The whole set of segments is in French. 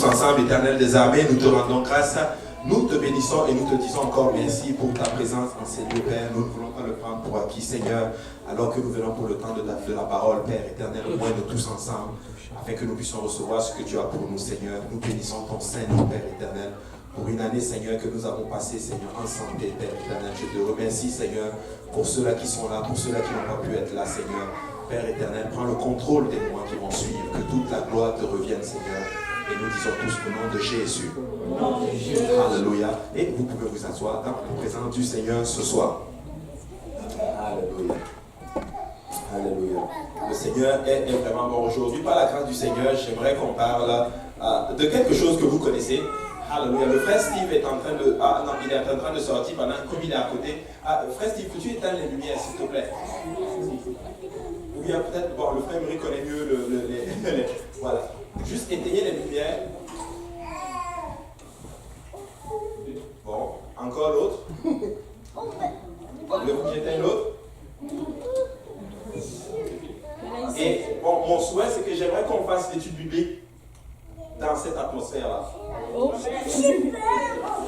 tous ensemble, Éternel des armées, nous te rendons grâce. Nous te bénissons et nous te disons encore merci pour ta présence en ces lieux, Père. Nous ne voulons pas le prendre pour acquis, Seigneur, alors que nous venons pour le temps de la parole, Père éternel, au moins de tous ensemble, afin que nous puissions recevoir ce que tu as pour nous, Seigneur. Nous bénissons ton Saint-Nom, Père éternel, pour une année, Seigneur, que nous avons passée, Seigneur, en santé, Père éternel. Je te remercie, Seigneur, pour ceux-là qui sont là, pour ceux-là qui n'ont pas pu être là, Seigneur. Père éternel, prends le contrôle des mois qui vont suivre, que toute la gloire te revienne, Seigneur. Et nous disons tous au nom de Jésus. Alléluia. Et vous pouvez vous asseoir dans la présence du Seigneur ce soir. Alléluia. Alléluia. Le Seigneur est vraiment bon aujourd'hui. Par la grâce du Seigneur, j'aimerais qu'on parle de quelque chose que vous connaissez. Alléluia. Le frère Steve est en train de... Ah non, il est en train de sortir pendant comme il est à côté. Frère Steve, peux-tu éteindre les lumières, s'il te plaît? Ou bien peut-être, bon, le frère Emery connaît mieux voilà. Juste éteignez les lumières. Bon, encore l'autre. Voulez-vous que j'éteigne l'autre? Et bon, mon souhait, c'est que j'aimerais qu'on fasse l'étude biblique dans cette atmosphère-là.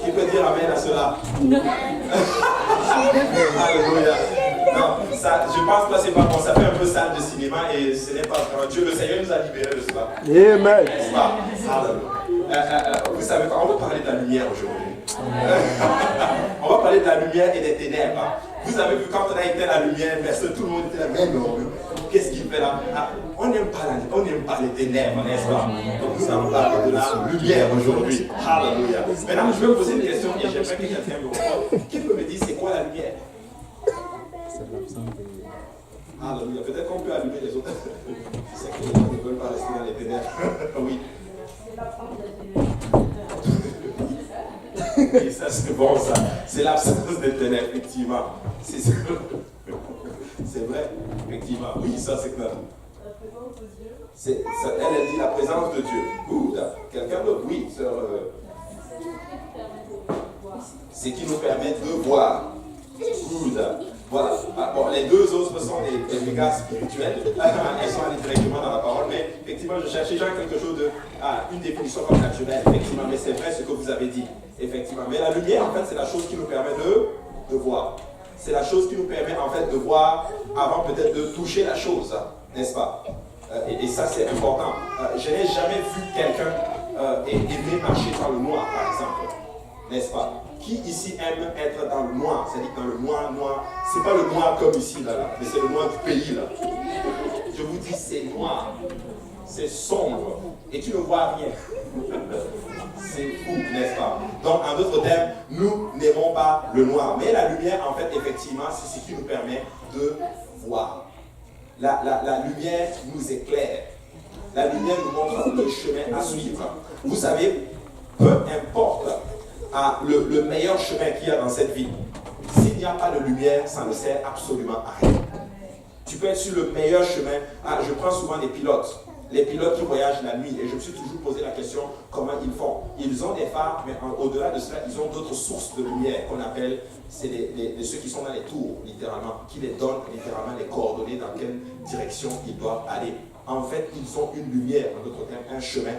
Qui peut dire amen à cela? Alléluia. Non, ça, je pense que c'est pas bon. Ça fait un peu salle de cinéma et ce n'est pas grand. Dieu, le Seigneur nous a libérés de cela. Amen. N'est-ce pas? Alléluia. Vous savez quoi? On va parler de la lumière aujourd'hui. On va parler de la lumière et des ténèbres. Vous avez vu quand on a éteint la lumière, tout le monde était là, mais non, qu'est-ce qu'il fait là? On n'aime pas les ténèbres, n'est-ce pas? Donc nous allons parler de la lumière aujourd'hui. Alléluia. Maintenant, je vais vous poser une question et j'aimerais que quelqu'un me réponde. Qui peut me dire c'est quoi la lumière? Alléluia. Peut-être qu'on peut allumer les autres. Je sais que les gens ne veulent pas rester dans les ténèbres. Oui. Oui, ça c'est bon ça. C'est l'absence des ténèbres, effectivement. C'est vrai, effectivement. Oui, ça c'est clair. Elle a dit la présence de Dieu. Quelqu'un d'autre? Oui, sœur. C'est qui nous permet de voir. Voilà. Bon, les deux autres sont des dégâts spirituels. Elles sont allées directement dans la parole, mais effectivement, je cherchais déjà quelque chose de. Une définition comme naturelle, effectivement, mais c'est vrai ce que vous avez dit. Effectivement. Mais la lumière, en fait, c'est la chose qui nous permet de voir. C'est la chose qui nous permet, en fait, de voir avant peut-être de toucher la chose, n'est-ce pas? Et ça, c'est important. Je n'ai jamais vu quelqu'un aimer marcher dans le noir, par exemple. N'est-ce pas? Qui ici aime être dans le noir? C'est-à-dire dans le noir, c'est pas le noir comme ici, là, mais c'est le noir du pays, là. Je vous dis, c'est noir, c'est sombre, et tu ne vois rien. C'est fou, n'est-ce pas? Donc, en d'autres termes, nous n'aimons pas le noir. Mais la lumière, en fait, effectivement, c'est ce qui nous permet de voir. La lumière nous éclaire. La lumière nous montre le chemin à suivre. Vous savez, peu importe le meilleur chemin qu'il y a dans cette vie, s'il n'y a pas de lumière, ça ne sert absolument à rien. Tu peux être sur le meilleur chemin. Je prends souvent des pilotes. Les pilotes qui voyagent la nuit, et je me suis toujours posé la question, comment ils font? Ils ont des phares, mais au-delà de cela, ils ont d'autres sources de lumière qu'on appelle, c'est ceux qui sont dans les tours, littéralement, qui les donnent littéralement les coordonnées dans quelle direction ils doivent aller. En fait, ils ont une lumière, en d'autres termes, un chemin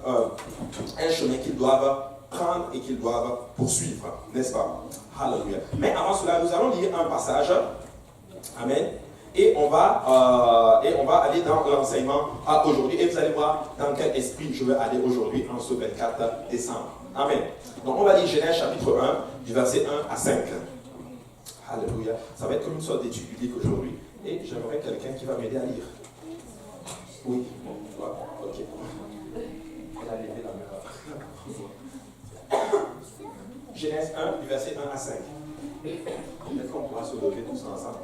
un chemin qu'ils doivent prendre et qu'ils doivent poursuivre, n'est-ce pas? Alléluia. Mais avant cela, nous allons lire un passage. Amen. Et on va aller dans l'enseignement aujourd'hui. Et vous allez voir dans quel esprit je vais aller aujourd'hui en ce 24 décembre. Amen. Donc on va lire Genèse chapitre 1, du verset 1 à 5. Alléluia. Ça va être comme une sorte d'étude biblique aujourd'hui. Et j'aimerais quelqu'un qui va m'aider à lire. Oui. Voilà. Ok. Elle a levé la main. Genèse 1, du verset 1 à 5. Peut-être qu'on pourra se lever tous ensemble.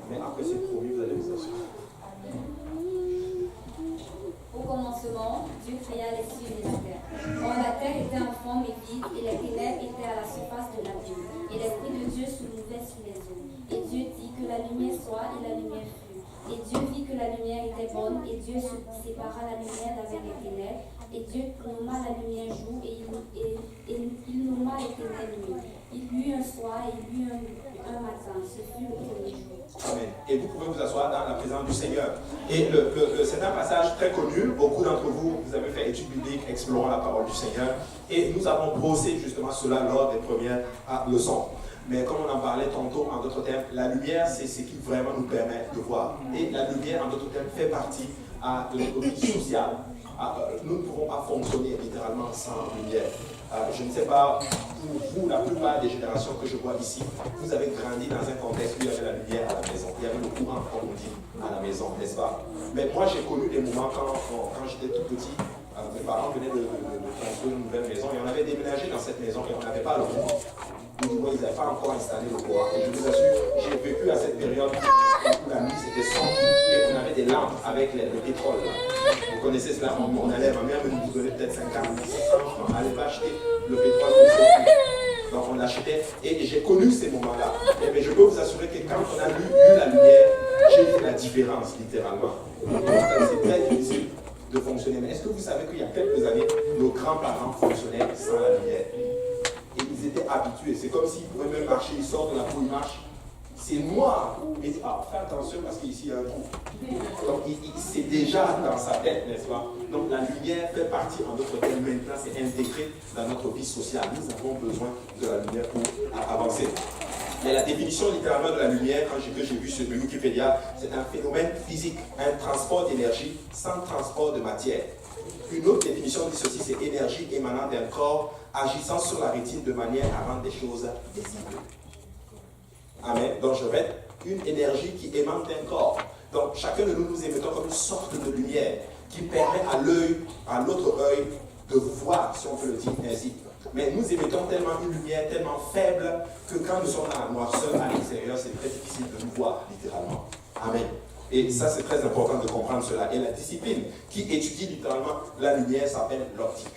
Mais après, c'est promis, vous allez vous assurer. Au commencement, Dieu créa les cieux et la terre. Or, la terre était en forme et vide, et les ténèbres étaient à la surface de la terre. Et l'Esprit de Dieu se mouvait sur les eaux. Et Dieu dit que la lumière soit, et la lumière fut. Et Dieu vit que la lumière était bonne, et Dieu sépara la lumière d'avec les ténèbres. Et Dieu nomma la lumière jour, et il nomma les ténèbres nuit. Il y eut un soir, et il y eut un matin. Ce fut le premier jour. Amen. et vous pouvez vous asseoir dans la présence du Seigneur. Et c'est un passage très connu. Beaucoup d'entre vous, vous avez fait études bibliques explorant la parole du Seigneur. Et nous avons brossé justement cela lors des premières leçons. Mais comme on en parlait tantôt, en d'autres termes, la lumière, c'est ce qui vraiment nous permet de voir. Et la lumière, en d'autres termes, fait partie de notre vie sociale. Nous ne pouvons pas fonctionner littéralement sans lumière. Je ne sais pas, pour vous, la plupart des générations que je vois ici, vous avez grandi dans un contexte où il y avait la lumière à la maison. Il y avait le courant, comme on dit, à la maison, n'est-ce pas? Mais moi, j'ai connu des moments quand j'étais tout petit. Mes parents venaient de construire une nouvelle maison et on avait déménagé dans cette maison et on n'avait pas le courant. Ils n'avaient pas encore installé le courant. Et je vous assure, j'ai vécu à cette période où la nuit c'était sombre et on avait des lampes avec le pétrole. Vous connaissez cela, on allait, ma mère nous donnait peut-être 50 francs, on allait pas acheter le pétrole pour ça. Donc on l'achetait et j'ai connu ces moments-là. Mais je peux vous assurer que quand on a eu la lumière, j'ai vu la différence littéralement. C'est très difficile de fonctionner. Mais est-ce que vous savez qu'il y a quelques années, nos grands-parents fonctionnaient sans la lumière? Et ils étaient habitués. C'est comme s'ils pouvaient même marcher, ils sortent de la peau, ils marchent. C'est noir. Mais ils disent, fais attention parce qu'ici il y a un trou. Donc c'est déjà dans sa tête, n'est-ce pas? Donc la lumière fait partie, en d'autres termes, maintenant c'est intégré dans notre vie sociale. Nous avons besoin de la lumière pour avancer. Mais la définition littéralement de la lumière, quand j'ai vu sur Wikipédia, c'est un phénomène physique, un transport d'énergie sans transport de matière. Une autre définition dit ceci, c'est énergie émanant d'un corps agissant sur la rétine de manière à rendre des choses visibles. Amen. Donc je répète, une énergie qui émane d'un corps. Donc chacun de nous, nous émettons comme une sorte de lumière qui permet à l'œil, à l'autre œil, de voir, si on peut le dire ainsi. Mais nous émettons tellement une lumière tellement faible que quand nous sommes dans la noirceur à l'extérieur, c'est très difficile de nous voir, littéralement. Amen. Et ça, c'est très important de comprendre cela. Et la discipline qui étudie littéralement la lumière s'appelle l'optique.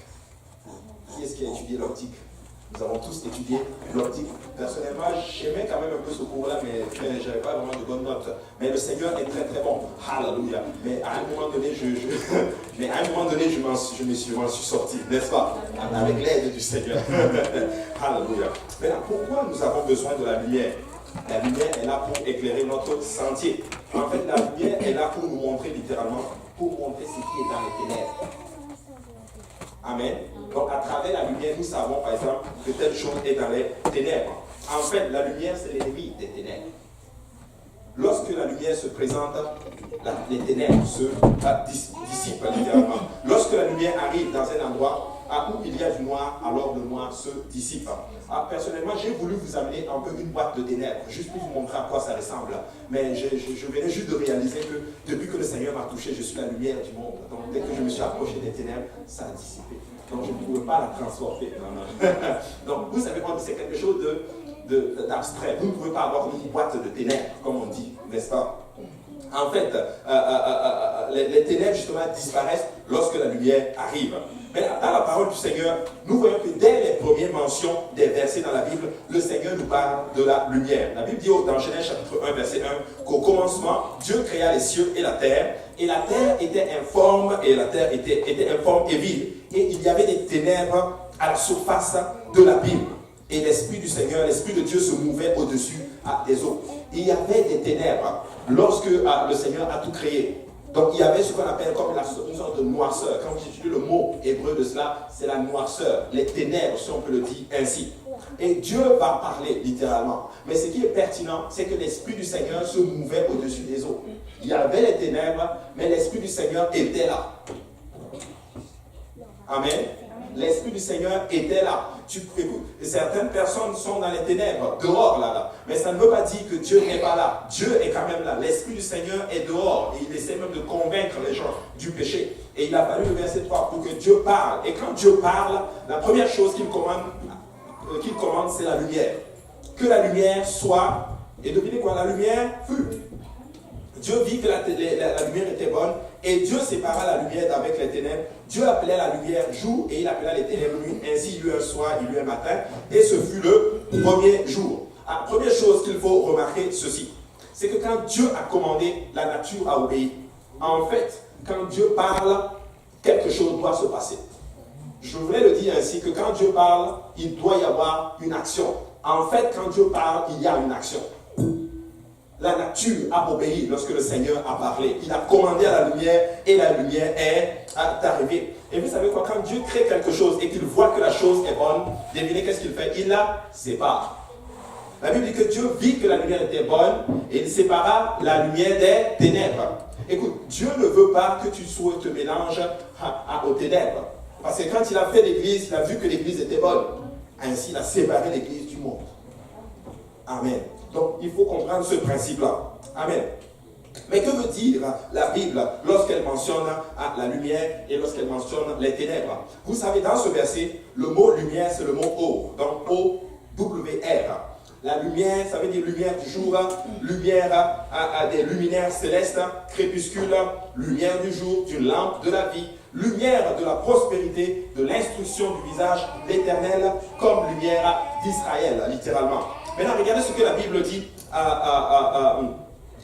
Qui est-ce qui a étudié l'optique? Nous avons tous étudié l'optique. Personnellement, j'aimais quand même un peu ce cours-là, mais je n'avais pas vraiment de bonnes notes. Mais le Seigneur est très très bon. Alléluia. Mais à un moment donné, je m'en suis sorti, n'est-ce pas? Avec l'aide du Seigneur. Alléluia. Maintenant, pourquoi nous avons besoin de la lumière? La lumière est là pour éclairer notre sentier. En fait, la lumière est là pour nous montrer littéralement, pour montrer ce qui est dans les ténèbres. Amen. Donc, à travers la lumière, nous savons, par exemple, que telle chose est dans les ténèbres. En fait, la lumière, c'est l'ennemi des ténèbres. Lorsque la lumière se présente, les ténèbres se dissipent littéralement. Lorsque la lumière arrive dans un endroit où il y a du noir, alors le noir se dissipe. Personnellement, j'ai voulu vous amener un peu une boîte de ténèbres, juste pour vous montrer à quoi ça ressemble. Mais je venais juste de réaliser que depuis que le Seigneur m'a touché, je suis la lumière du monde. Donc dès que je me suis approché des ténèbres, ça a dissipé. Donc je ne pouvais pas la transporter. Donc vous savez, c'est quelque chose d'abstrait. Vous ne pouvez pas avoir une boîte de ténèbres, comme on dit, n'est-ce pas? En fait, les ténèbres justement disparaissent lorsque la lumière arrive. Mais dans la parole du Seigneur, nous voyons que dès les premières mentions des versets dans la Bible, le Seigneur nous parle de la lumière. La Bible dit dans Genèse chapitre 1, verset 1, qu'au commencement, Dieu créa les cieux et la terre était informe, et la terre était informe et vide. Et il y avait des ténèbres à la surface de l'abîme. Et l'Esprit du Seigneur, l'Esprit de Dieu se mouvait au-dessus des eaux. Il y avait des ténèbres lorsque le Seigneur a tout créé. Donc il y avait ce qu'on appelle comme une sorte de noirceur. Quand j'utilise le mot hébreu de cela, c'est la noirceur, les ténèbres, si on peut le dire ainsi. Et Dieu va parler littéralement. Mais ce qui est pertinent, c'est que l'Esprit du Seigneur se mouvait au-dessus des eaux. Il y avait les ténèbres, mais l'Esprit du Seigneur était là. Amen. L'Esprit du Seigneur était là. Écoute, certaines personnes sont dans les ténèbres, dehors là. Mais ça ne veut pas dire que Dieu n'est pas là. Dieu est quand même là. L'Esprit du Seigneur est dehors. Et il essaie même de convaincre les gens du péché. Et il a fallu le verset 3 pour que Dieu parle. Et quand Dieu parle, la première chose qu'il commande, c'est la lumière. Que la lumière soit, et devinez quoi, la lumière fut. Dieu vit que la lumière était bonne et Dieu sépara la lumière d'avec les ténèbres. Dieu appelait la lumière jour et il appela les ténèbres nuit. Ainsi il y eut un soir, il y eut un matin et ce fut le premier jour. La première chose qu'il faut remarquer ceci, c'est que quand Dieu a commandé, la nature a obéi. En fait, quand Dieu parle, quelque chose doit se passer. Je voulais le dire ainsi que quand Dieu parle, il doit y avoir une action. En fait, quand Dieu parle, il y a une action. la nature a obéi lorsque le Seigneur a parlé. Il a commandé à la lumière et la lumière est arrivée. Et vous savez quoi, quand Dieu crée quelque chose et qu'il voit que la chose est bonne, devinez qu'est-ce qu'il fait? Il la sépare. La Bible dit que Dieu vit que la lumière était bonne et il sépara la lumière des ténèbres. Écoute, Dieu ne veut pas que tu te mélanges aux ténèbres. Parce que quand il a fait l'église, il a vu que l'église était bonne. Ainsi, il a séparé l'église du monde. Amen. Donc, il faut comprendre ce principe-là. Amen. Mais que veut dire la Bible lorsqu'elle mentionne la lumière et lorsqu'elle mentionne les ténèbres? Vous savez, dans ce verset, le mot lumière, c'est le mot O. Donc, O-W-R. La lumière, ça veut dire lumière du jour, lumière des luminaires célestes, crépuscule, lumière du jour, d'une lampe de la vie, lumière de la prospérité, de l'instruction du visage d'Éternel, comme lumière d'Israël, littéralement. Maintenant, regardez ce que la Bible dit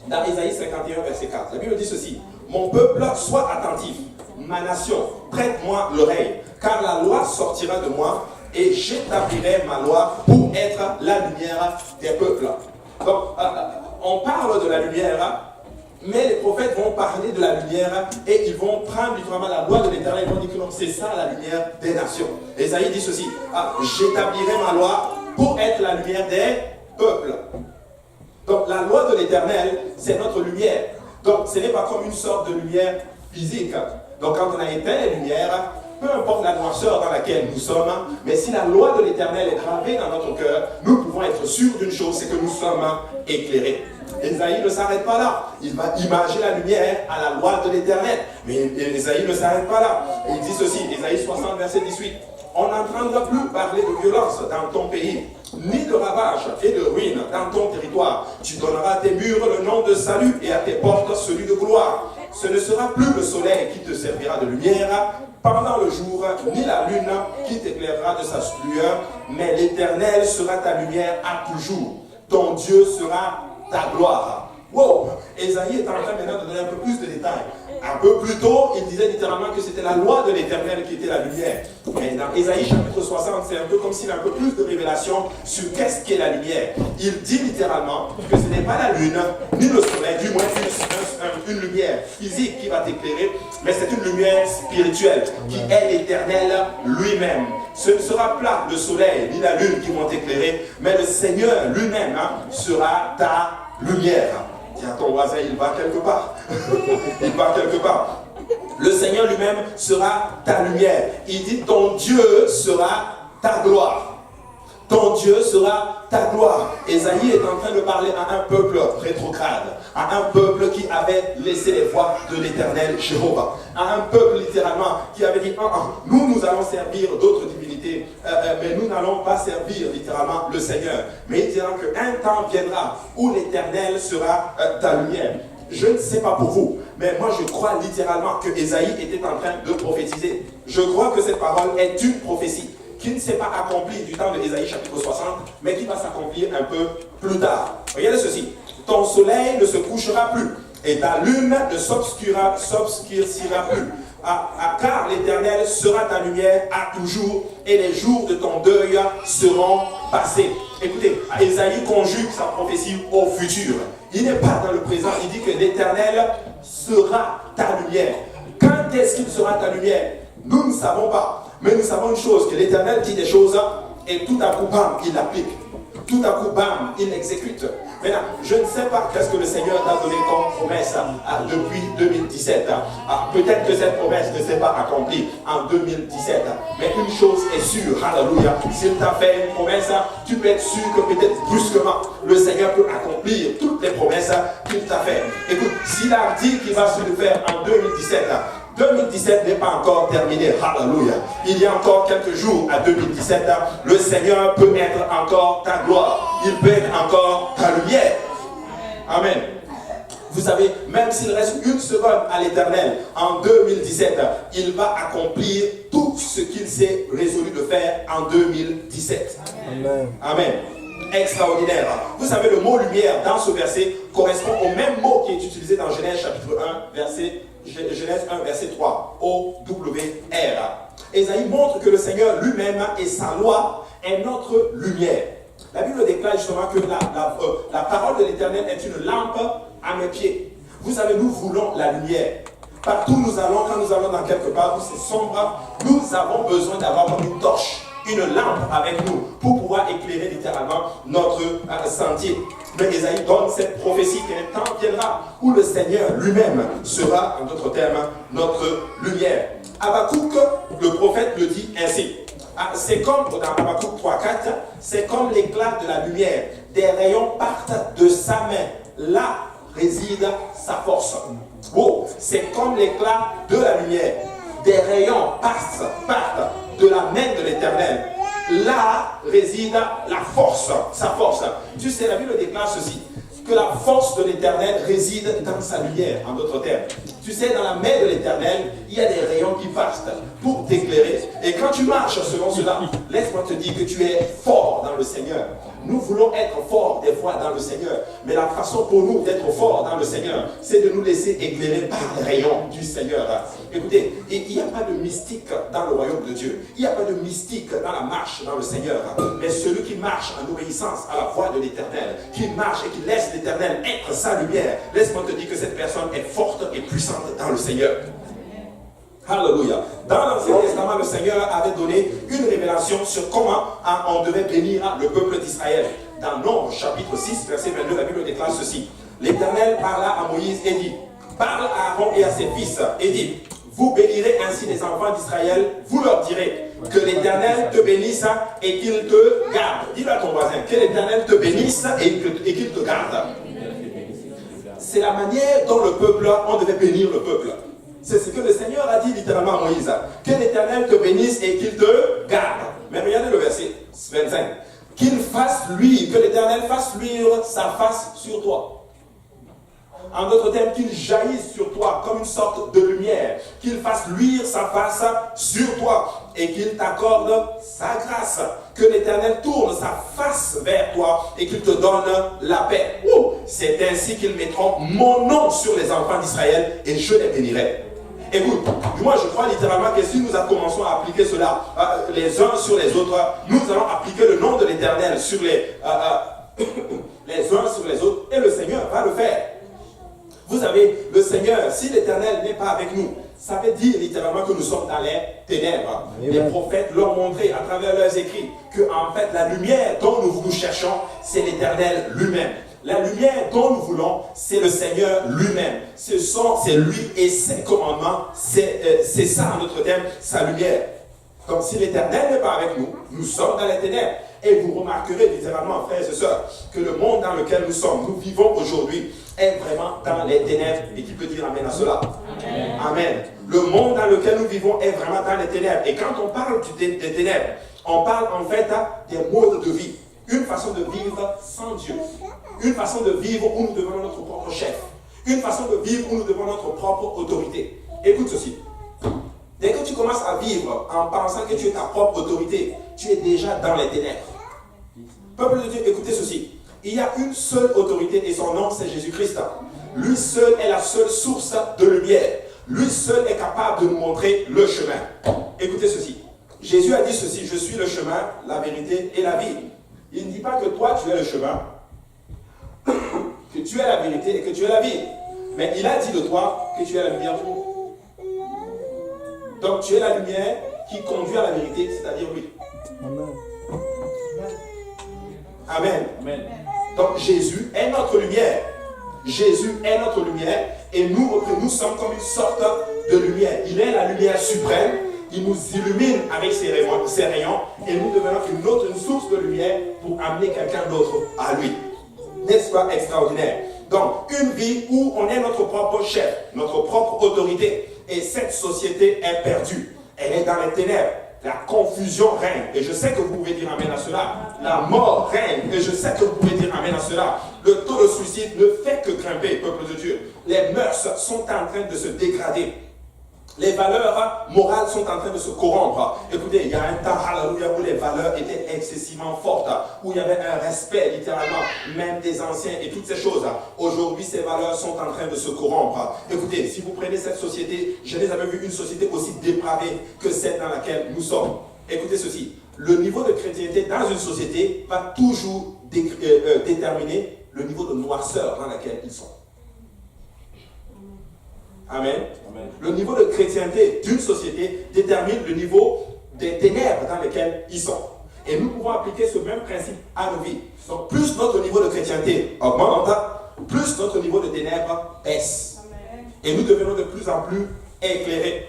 dans Ésaïe 51, verset 4. La Bible dit ceci: mon peuple, sois attentif, ma nation, prête-moi l'oreille, car la loi sortira de moi, et j'établirai ma loi pour être la lumière des peuples. Donc, on parle de la lumière, mais les prophètes vont parler de la lumière et ils vont prendre littéralement la loi de l'Éternel. Ils vont dire que non, c'est ça la lumière des nations. Ésaïe dit ceci: j'établirai ma loi pour être la lumière des peuples. Donc, la loi de l'Éternel, c'est notre lumière. Donc, ce n'est pas comme une sorte de lumière physique. Donc, quand on a éteint les lumières, peu importe la noirceur dans laquelle nous sommes, mais si la loi de l'Éternel est gravée dans notre cœur, nous pouvons être sûrs d'une chose, c'est que nous sommes éclairés. Ésaïe ne s'arrête pas là. Il va imager la lumière à la loi de l'Éternel. Mais Ésaïe ne s'arrête pas là. Et il dit ceci, Ésaïe 60, verset 18. On n'entendra plus parler de violence dans ton pays, ni de ravage et de ruine dans ton territoire. Tu donneras à tes murs le nom de salut et à tes portes celui de gloire. Ce ne sera plus le soleil qui te servira de lumière pendant le jour, ni la lune qui t'éclairera de sa lueur, mais l'Éternel sera ta lumière à toujours. Ton Dieu sera ta gloire. Wow! Ésaïe est en train maintenant de donner un peu plus de détails. Un peu plus tôt, il disait littéralement que c'était la loi de l'Éternel qui était la lumière. Mais dans Ésaïe chapitre 60, c'est un peu comme s'il y a un peu plus de révélation sur qu'est-ce qu'est la lumière. Il dit littéralement que ce n'est pas la lune, ni le soleil, du moins une lumière physique qui va t'éclairer, mais c'est une lumière spirituelle qui est l'Éternel lui-même. Ce ne sera pas le soleil ni la lune qui vont t'éclairer, mais le Seigneur lui-même sera ta lumière. Dis à ton voisin, il va quelque part. Il va quelque part. Le Seigneur lui-même sera ta lumière. Il dit, ton Dieu sera ta gloire. Ton Dieu sera ta gloire. Ésaïe est en train de parler à un peuple rétrograde, à un peuple qui avait laissé les voies de l'Éternel Jéhovah, à un peuple littéralement qui avait dit, nous allons servir d'autres divinités, mais nous n'allons pas servir littéralement le Seigneur. Mais il dira qu'un temps viendra où l'Éternel sera ta lumière. Je ne sais pas pour vous, mais moi je crois littéralement que Ésaïe était en train de prophétiser. Je crois que cette parole est une prophétie qui ne s'est pas accomplie du temps de Ésaïe chapitre 60, mais qui va s'accomplir un peu plus tard. Regardez ceci. Ton soleil ne se couchera plus, et ta lune ne s'obscurcira plus. Car l'Éternel sera ta lumière à toujours, et les jours de ton deuil seront passés. Écoutez, Ésaïe conjugue sa prophétie au futur. Il n'est pas dans le présent, il dit que l'Éternel sera ta lumière. Quand est-ce qu'il sera ta lumière? Nous ne savons pas. Mais nous savons une chose, que l'Éternel dit des choses et tout à coup, bam, il l'applique. Tout à coup, bam, il l'exécute. Maintenant, je ne sais pas qu'est-ce que le Seigneur t'a donné comme promesse depuis 2017. Peut-être que cette promesse ne s'est pas accomplie en 2017. Mais une chose est sûre, alléluia. S'il t'a fait une promesse, tu peux être sûr que peut-être brusquement, le Seigneur peut accomplir toutes les promesses qu'il t'a fait. Écoute, s'il a dit qu'il va se le faire en 2017, 2017 n'est pas encore terminé. Alléluia. Il y a encore quelques jours à 2017. Le Seigneur peut être encore ta gloire. Il peut être encore ta lumière. Amen. Vous savez, même s'il reste une seconde à l'Éternel, en 2017, il va accomplir tout ce qu'il s'est résolu de faire en 2017. Amen. Amen. Extraordinaire. Vous savez, le mot lumière dans ce verset correspond au même mot qui est utilisé dans Genèse chapitre 1, Genèse 1, verset 3, O-W-R. Ésaïe montre que le Seigneur lui-même et sa loi est notre lumière. La Bible déclare justement que la parole de l'Éternel est une lampe à mes pieds. Vous savez, nous voulons la lumière. Partout où nous allons, quand nous allons dans quelque part où c'est sombre, nous avons besoin d'avoir une torche, une lampe avec nous pour pouvoir éclairer littéralement notre sentier. Mais Ésaïe donne cette prophétie qu'un temps viendra où le Seigneur lui-même sera, en d'autres termes, notre lumière. Habakkuk, le prophète, le dit ainsi. C'est comme, dans Habakkuk 3.4, c'est comme l'éclat de la lumière. Des rayons partent de sa main. Là réside sa force. Oh, c'est comme l'éclat de la lumière. Des rayons partent de la main de l'Éternel. Là réside la force, sa force. Tu sais, la Bible déclare ceci, que la force de l'Éternel réside dans sa lumière, en d'autres termes. Tu sais, dans la main de l'Éternel, il y a des rayons qui partent pour t'éclairer. Et quand tu marches selon cela, laisse-moi te dire que tu es fort dans le Seigneur. Nous voulons être forts des fois dans le Seigneur. Mais la façon pour nous d'être forts dans le Seigneur, c'est de nous laisser éclairer par les rayons du Seigneur. Écoutez, il n'y a pas de mystique dans le royaume de Dieu. Il n'y a pas de mystique dans la marche dans le Seigneur. Mais celui qui marche en obéissance à la voix de l'Éternel, qui marche et qui laisse l'Éternel être sa lumière, laisse-moi te dire que cette personne est forte et puissante dans le Seigneur. Alléluia. Dans l'Ancien Testament, le Seigneur avait donné une révélation sur comment on devait bénir le peuple d'Israël. Dans Nombre, chapitre 6, verset 22, la Bible déclare ceci. L'Éternel parla à Moïse et dit, parle à Aaron et à ses fils et dit, vous bénirez ainsi les enfants d'Israël, vous leur direz que l'Éternel te bénisse et qu'il te garde. Dis-le à ton voisin, que l'Éternel te bénisse et qu'il te garde. C'est la manière dont le peuple, on devait bénir le peuple. C'est ce que le Seigneur a dit littéralement à Moïse. Que l'Éternel te bénisse et qu'il te garde. Mais regardez le verset 25. Qu'il fasse luire, que l'Éternel fasse luire sa face sur toi. En d'autres termes, qu'il jaillisse sur toi comme une sorte de lumière. Qu'il fasse luire sa face sur toi et qu'il t'accorde sa grâce. Que l'Éternel tourne sa face vers toi et qu'il te donne la paix. C'est ainsi qu'ils mettront mon nom sur les enfants d'Israël et je les bénirai. Écoute, moi je crois littéralement que si nous commençons à appliquer cela les uns sur les autres, nous allons appliquer le nom de l'Éternel sur les uns sur les autres et le Seigneur va le faire. Vous savez, le Seigneur, si l'Éternel n'est pas avec nous, ça veut dire littéralement que nous sommes dans les ténèbres. Amen. Les prophètes l'ont montré à travers leurs écrits que en fait la lumière dont nous cherchons, c'est l'Éternel lui-même. La lumière dont nous voulons, c'est le Seigneur lui-même. C'est lui et ses commandements. C'est ça, en notre terme, sa lumière. Donc si l'Éternel n'est pas avec nous, nous sommes dans les ténèbres. Et vous remarquerez littéralement, frères et sœurs, que le monde dans lequel nous sommes, nous vivons aujourd'hui, est vraiment dans les ténèbres. Et qui peut dire amen à cela? Amen. Amen. Le monde dans lequel nous vivons est vraiment dans les ténèbres. Et quand on parle des ténèbres, on parle en fait des modes de vie. Une façon de vivre sans Dieu. Une façon de vivre où nous devenons notre propre chef. Une façon de vivre où nous devenons notre propre autorité. Écoute ceci. Dès que tu commences à vivre en pensant que tu es ta propre autorité, tu es déjà dans les ténèbres. Peuple de Dieu, écoutez ceci. Il y a une seule autorité et son nom c'est Jésus-Christ. Lui seul est la seule source de lumière. Lui seul est capable de nous montrer le chemin. Écoutez ceci. Jésus a dit ceci, je suis le chemin, la vérité et la vie. Il ne dit pas que toi tu es le chemin, que tu es la vérité et que tu es la vie. Mais il a dit de toi que tu es la lumière du monde. Donc tu es la lumière qui conduit à la vérité, c'est-à-dire lui. Amen. Amen. Amen. Donc Jésus est notre lumière. Jésus est notre lumière et nous sommes comme une sorte de lumière. Il est la lumière suprême. Il nous illumine avec ses rayons et nous devenons une source de lumière pour amener quelqu'un d'autre à lui. N'est-ce pas extraordinaire? Donc, une vie où on est notre propre chef, notre propre autorité. Et cette société est perdue. Elle est dans les ténèbres. La confusion règne. Et je sais que vous pouvez dire amen à cela. La mort règne. Et je sais que vous pouvez dire amen à cela. Le taux de suicide ne fait que grimper, peuple de Dieu. Les mœurs sont en train de se dégrader. Les valeurs morales sont en train de se corrompre. Écoutez, il y a un temps, alléluia, où les valeurs étaient excessivement fortes, où il y avait un respect, littéralement, même des anciens et toutes ces choses. Aujourd'hui, ces valeurs sont en train de se corrompre. Écoutez, si vous prenez cette société, je n'ai jamais vu une société aussi dépravée que celle dans laquelle nous sommes. Écoutez ceci. le niveau de chrétienté dans une société va toujours déterminer le niveau de noirceur dans laquelle ils sont. Amen. Amen. Le niveau de chrétienté d'une société détermine le niveau des ténèbres dans lesquelles ils sont. Et nous pouvons appliquer ce même principe à nos vies. Donc plus notre niveau de chrétienté augmente, plus notre niveau de ténèbres baisse. Amen. Et nous devenons de plus en plus éclairés.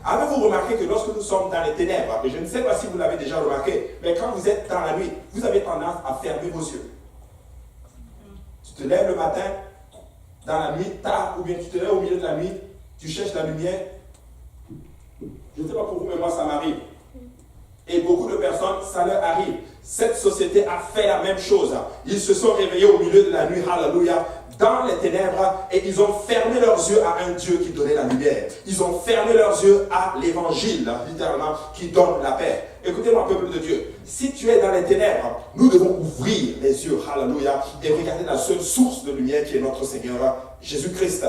Avez-vous remarqué que lorsque nous sommes dans les ténèbres, et je ne sais pas si vous l'avez déjà remarqué, mais quand vous êtes dans la nuit, vous avez tendance à fermer vos yeux. Tu te lèves le matin, dans la nuit, tard, ou bien tu te lèves au milieu de la nuit, tu cherches la lumière. Je ne sais pas pour vous, mais moi ça m'arrive. Et beaucoup de personnes, ça leur arrive. Cette société a fait la même chose. Ils se sont réveillés au milieu de la nuit, hallelujah, dans les ténèbres, et ils ont fermé leurs yeux à un Dieu qui donnait la lumière. Ils ont fermé leurs yeux à l'évangile, littéralement, qui donne la paix. Écoutez-moi, peuple de Dieu, si tu es dans les ténèbres, nous devons ouvrir les yeux, hallelujah, et regarder la seule source de lumière qui est notre Seigneur, Jésus-Christ.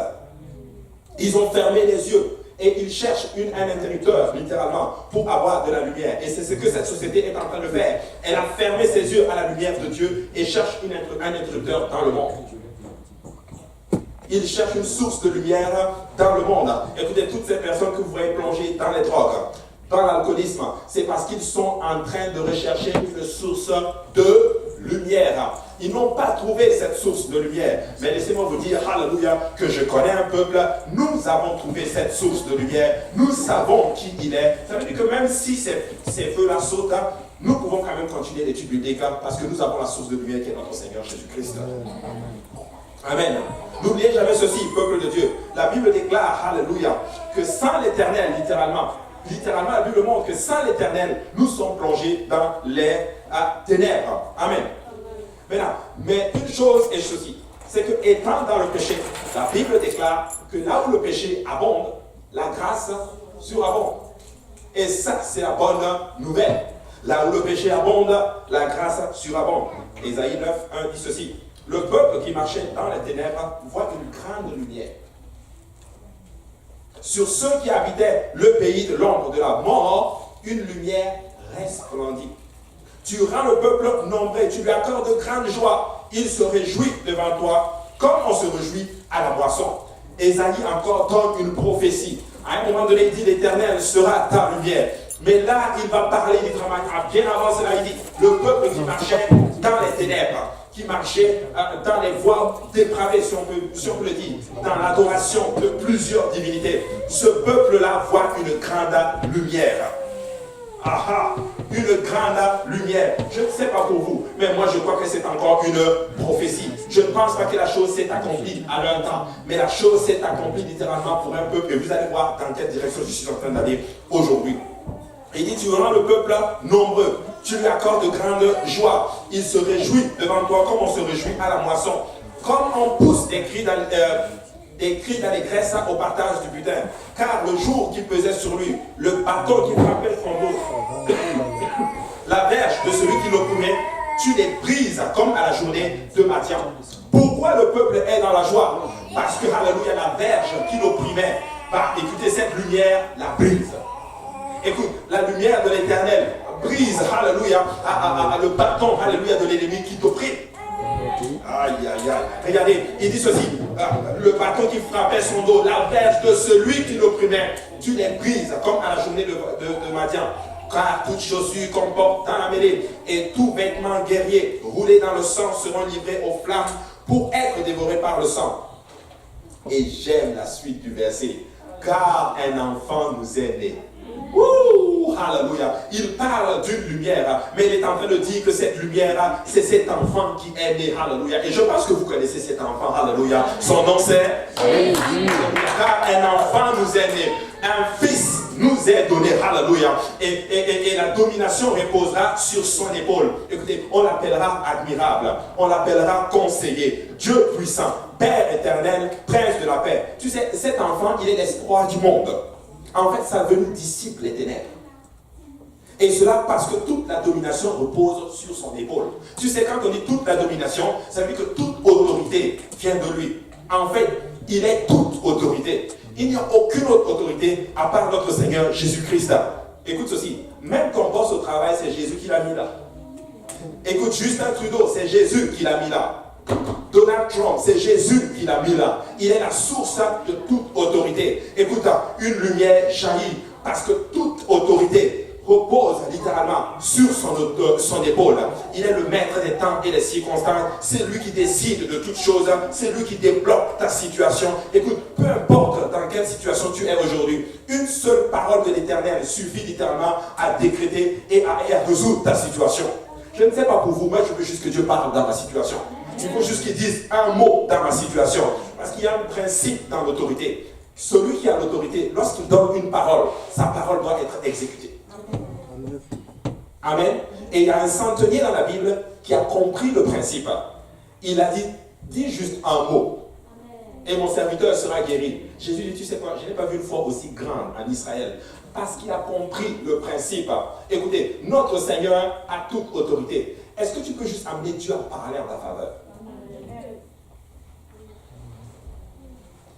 Ils ont fermé les yeux. Et ils cherchent un interrupteur, littéralement, pour avoir de la lumière. Et c'est ce que cette société est en train de faire. Elle a fermé ses yeux à la lumière de Dieu et cherche un interrupteur dans le monde. Ils cherchent une source de lumière dans le monde. Écoutez, toutes ces personnes que vous voyez plonger dans les drogues, dans l'alcoolisme, c'est parce qu'ils sont en train de rechercher une source de lumière. Ils n'ont pas trouvé cette source de lumière. Mais laissez-moi vous dire, hallelujah, que je connais un peuple, nous avons trouvé cette source de lumière, nous savons qui il est. Ça veut dire que même si ces feux-là sautent, nous pouvons quand même continuer l'étude biblique parce que nous avons la source de lumière qui est notre Seigneur Jésus-Christ. Amen. N'oubliez jamais ceci, peuple de Dieu. La Bible déclare, hallelujah, que sans l'Éternel, littéralement, la Bible montre que sans l'Éternel, nous sommes plongés dans les ténèbres. Amen. Maintenant, mais une chose est ceci, c'est que étant dans le péché, la Bible déclare que là où le péché abonde, la grâce surabonde. Et ça, c'est la bonne nouvelle. Là où le péché abonde, la grâce surabonde. Ésaïe 9, 1 dit ceci. Le peuple qui marchait dans les ténèbres voit une grande lumière. Sur ceux qui habitaient le pays de l'ombre de la mort, une lumière resplendit. Tu rends le peuple nombreux, tu lui accordes de grandes joies. Il se réjouit devant toi, comme on se réjouit à la boisson. Ésaïe encore donne une prophétie. À un moment donné, il dit, l'Éternel sera ta lumière. Mais là, il va parler du travail. Bien avant cela, il dit, le peuple qui marchait dans les ténèbres, qui marchait dans les voies dépravées, si on peut le dire, dans l'adoration de plusieurs divinités. Ce peuple-là voit une grande lumière. Une grande lumière. Je ne sais pas pour vous, mais moi je crois que c'est encore une prophétie. Je ne pense pas que la chose s'est accomplie à leur temps, mais la chose s'est accomplie littéralement pour un peuple. Et vous allez voir dans quelle direction je suis en train d'aller aujourd'hui. Il dit, tu rends le peuple nombreux, tu lui accordes de grandes joies. Il se réjouit devant toi comme on se réjouit à la moisson. Comme on pousse des cris d'allégresse au partage du butin. Car le jour qui pesait sur lui, le bâton qui frappait son dos, la verge de celui qui l'opprimait, tu les brises comme à la journée de Madian. Pourquoi le peuple est dans la joie? Parce que, alléluia, la verge qui l'opprimait, écoutez, cette lumière la brise. Écoute, la lumière de l'Éternel brise, alléluia, le bâton, alléluia, de l'ennemi qui t'opprime. Aïe, aïe, aïe. Regardez, il dit ceci, le bâton qui frappait son dos, la verge de celui qui l'opprimait, tu les brises comme à la journée de Madian. Car toutes chaussures qu'on porte dans la mêlée et tout vêtement guerrier roulé dans le sang seront livrés aux flammes pour être dévorés par le sang. Et j'aime la suite du verset. Car un enfant nous est né. Ouh, alléluia. Il parle d'une lumière, mais il est en train de dire que cette lumière, c'est cet enfant qui est né. Alléluia. Et je pense que vous connaissez cet enfant. Alléluia. Son nom c'est car un enfant nous est né. Un fils nous est donné. Alléluia. Et la domination reposera sur son épaule. Écoutez, on l'appellera admirable. On l'appellera conseiller. Dieu puissant. Père éternel, prince de la paix. Tu sais, cet enfant, il est l'espoir du monde. En fait, sa venue dissipe les ténèbres. Et cela parce que toute la domination repose sur son épaule. Tu sais, quand on dit toute la domination, ça veut dire que toute autorité vient de lui. En fait, il est toute autorité. Il n'y a aucune autre autorité à part notre Seigneur Jésus-Christ. Écoute ceci, même ton boss au travail, c'est Jésus qui l'a mis là. Écoute, Justin Trudeau, c'est Jésus qui l'a mis là. Donald Trump, c'est Jésus qui l'a mis là. Il est la source de toute autorité. Écoute, une lumière jaillit parce que toute autorité repose littéralement sur son épaule. Il est le maître des temps et des circonstances. C'est lui qui décide de toutes choses. C'est lui qui débloque ta situation. Écoute, peu importe dans quelle situation tu es aujourd'hui, une seule parole de l'Éternel suffit littéralement à décréter et à résoudre ta situation. Je ne sais pas pour vous, moi je veux juste que Dieu parle dans ma situation. Il faut juste qu'il dise un mot dans ma situation. Parce qu'il y a un principe dans l'autorité. Celui qui a l'autorité, lorsqu'il donne une parole, sa parole doit être exécutée. Amen. Et il y a un centenier dans la Bible qui a compris le principe. Il a dit, dis juste un mot. Et mon serviteur sera guéri. Jésus dit, tu sais quoi, je n'ai pas vu une foi aussi grande en Israël. Parce qu'il a compris le principe. Écoutez, notre Seigneur a toute autorité. Est-ce que tu peux juste amener Dieu à parler en ta faveur?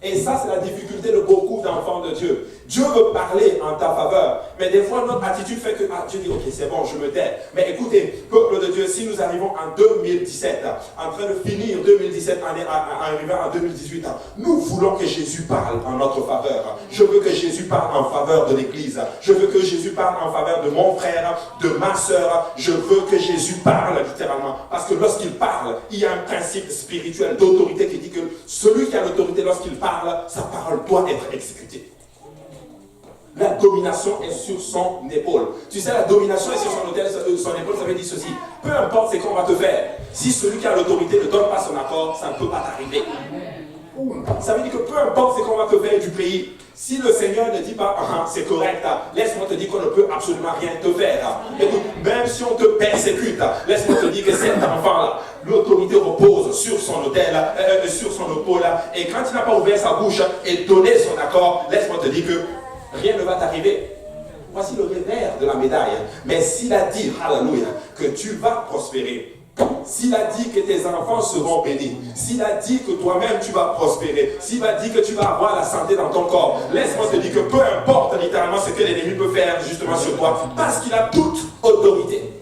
Et ça, c'est la difficulté de beaucoup d'enfants de Dieu. Dieu veut parler en ta faveur, mais des fois, notre attitude fait que Dieu dit, ok, c'est bon, je me tais. Mais écoutez, peuple de Dieu, si nous arrivons en 2017, en train de finir 2017, arrivant en 2018, nous voulons que Jésus parle en notre faveur. Je veux que Jésus parle en faveur de l'Église. Je veux que Jésus parle en faveur de mon frère, de ma soeur. Je veux que Jésus parle littéralement. Parce que lorsqu'il parle, il y a un principe spirituel d'autorité qui dit que celui qui a l'autorité, lorsqu'il parle, sa parole doit être exécutée. La domination est sur son épaule. Tu sais, la domination est sur son épaule, ça veut dire ceci. Peu importe ce qu'on va te faire, si celui qui a l'autorité ne donne pas son accord, ça ne peut pas t'arriver. Ça veut dire que peu importe ce qu'on va te faire du pays, si le Seigneur ne dit pas, c'est correct, laisse-moi te dire qu'on ne peut absolument rien te faire. Écoute, même si on te persécute, laisse-moi te dire que cet enfant-là, l'autorité repose sur son autel, sur son épaule, et quand il n'a pas ouvert sa bouche et donné son accord, laisse-moi te dire que rien ne va t'arriver. Voici le revers de la médaille. Mais s'il a dit, alléluia, que tu vas prospérer, s'il a dit que tes enfants seront bénis, s'il a dit que toi-même tu vas prospérer, s'il a dit que tu vas avoir la santé dans ton corps, laisse-moi te dire que peu importe littéralement ce que l'ennemi peut faire justement sur toi, parce qu'il a toute autorité.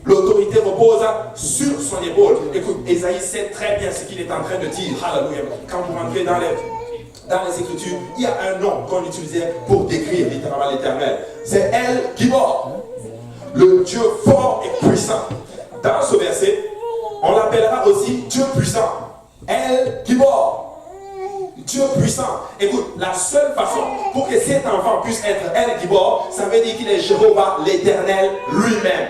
L'autorité repose sur son épaule. Écoute, Ésaïe sait très bien ce qu'il est en train de dire. Alléluia. Quand vous rentrez dans les Écritures, il y a un nom qu'on utilisait pour décrire littéralement l'Éternel. C'est El Gibor, le Dieu fort et puissant. Dans ce verset, on l'appellera aussi Dieu puissant. El Gibor, Dieu puissant. Écoute, la seule façon pour que cet enfant puisse être El Gibor, ça veut dire qu'il est Jéhovah l'Éternel lui-même.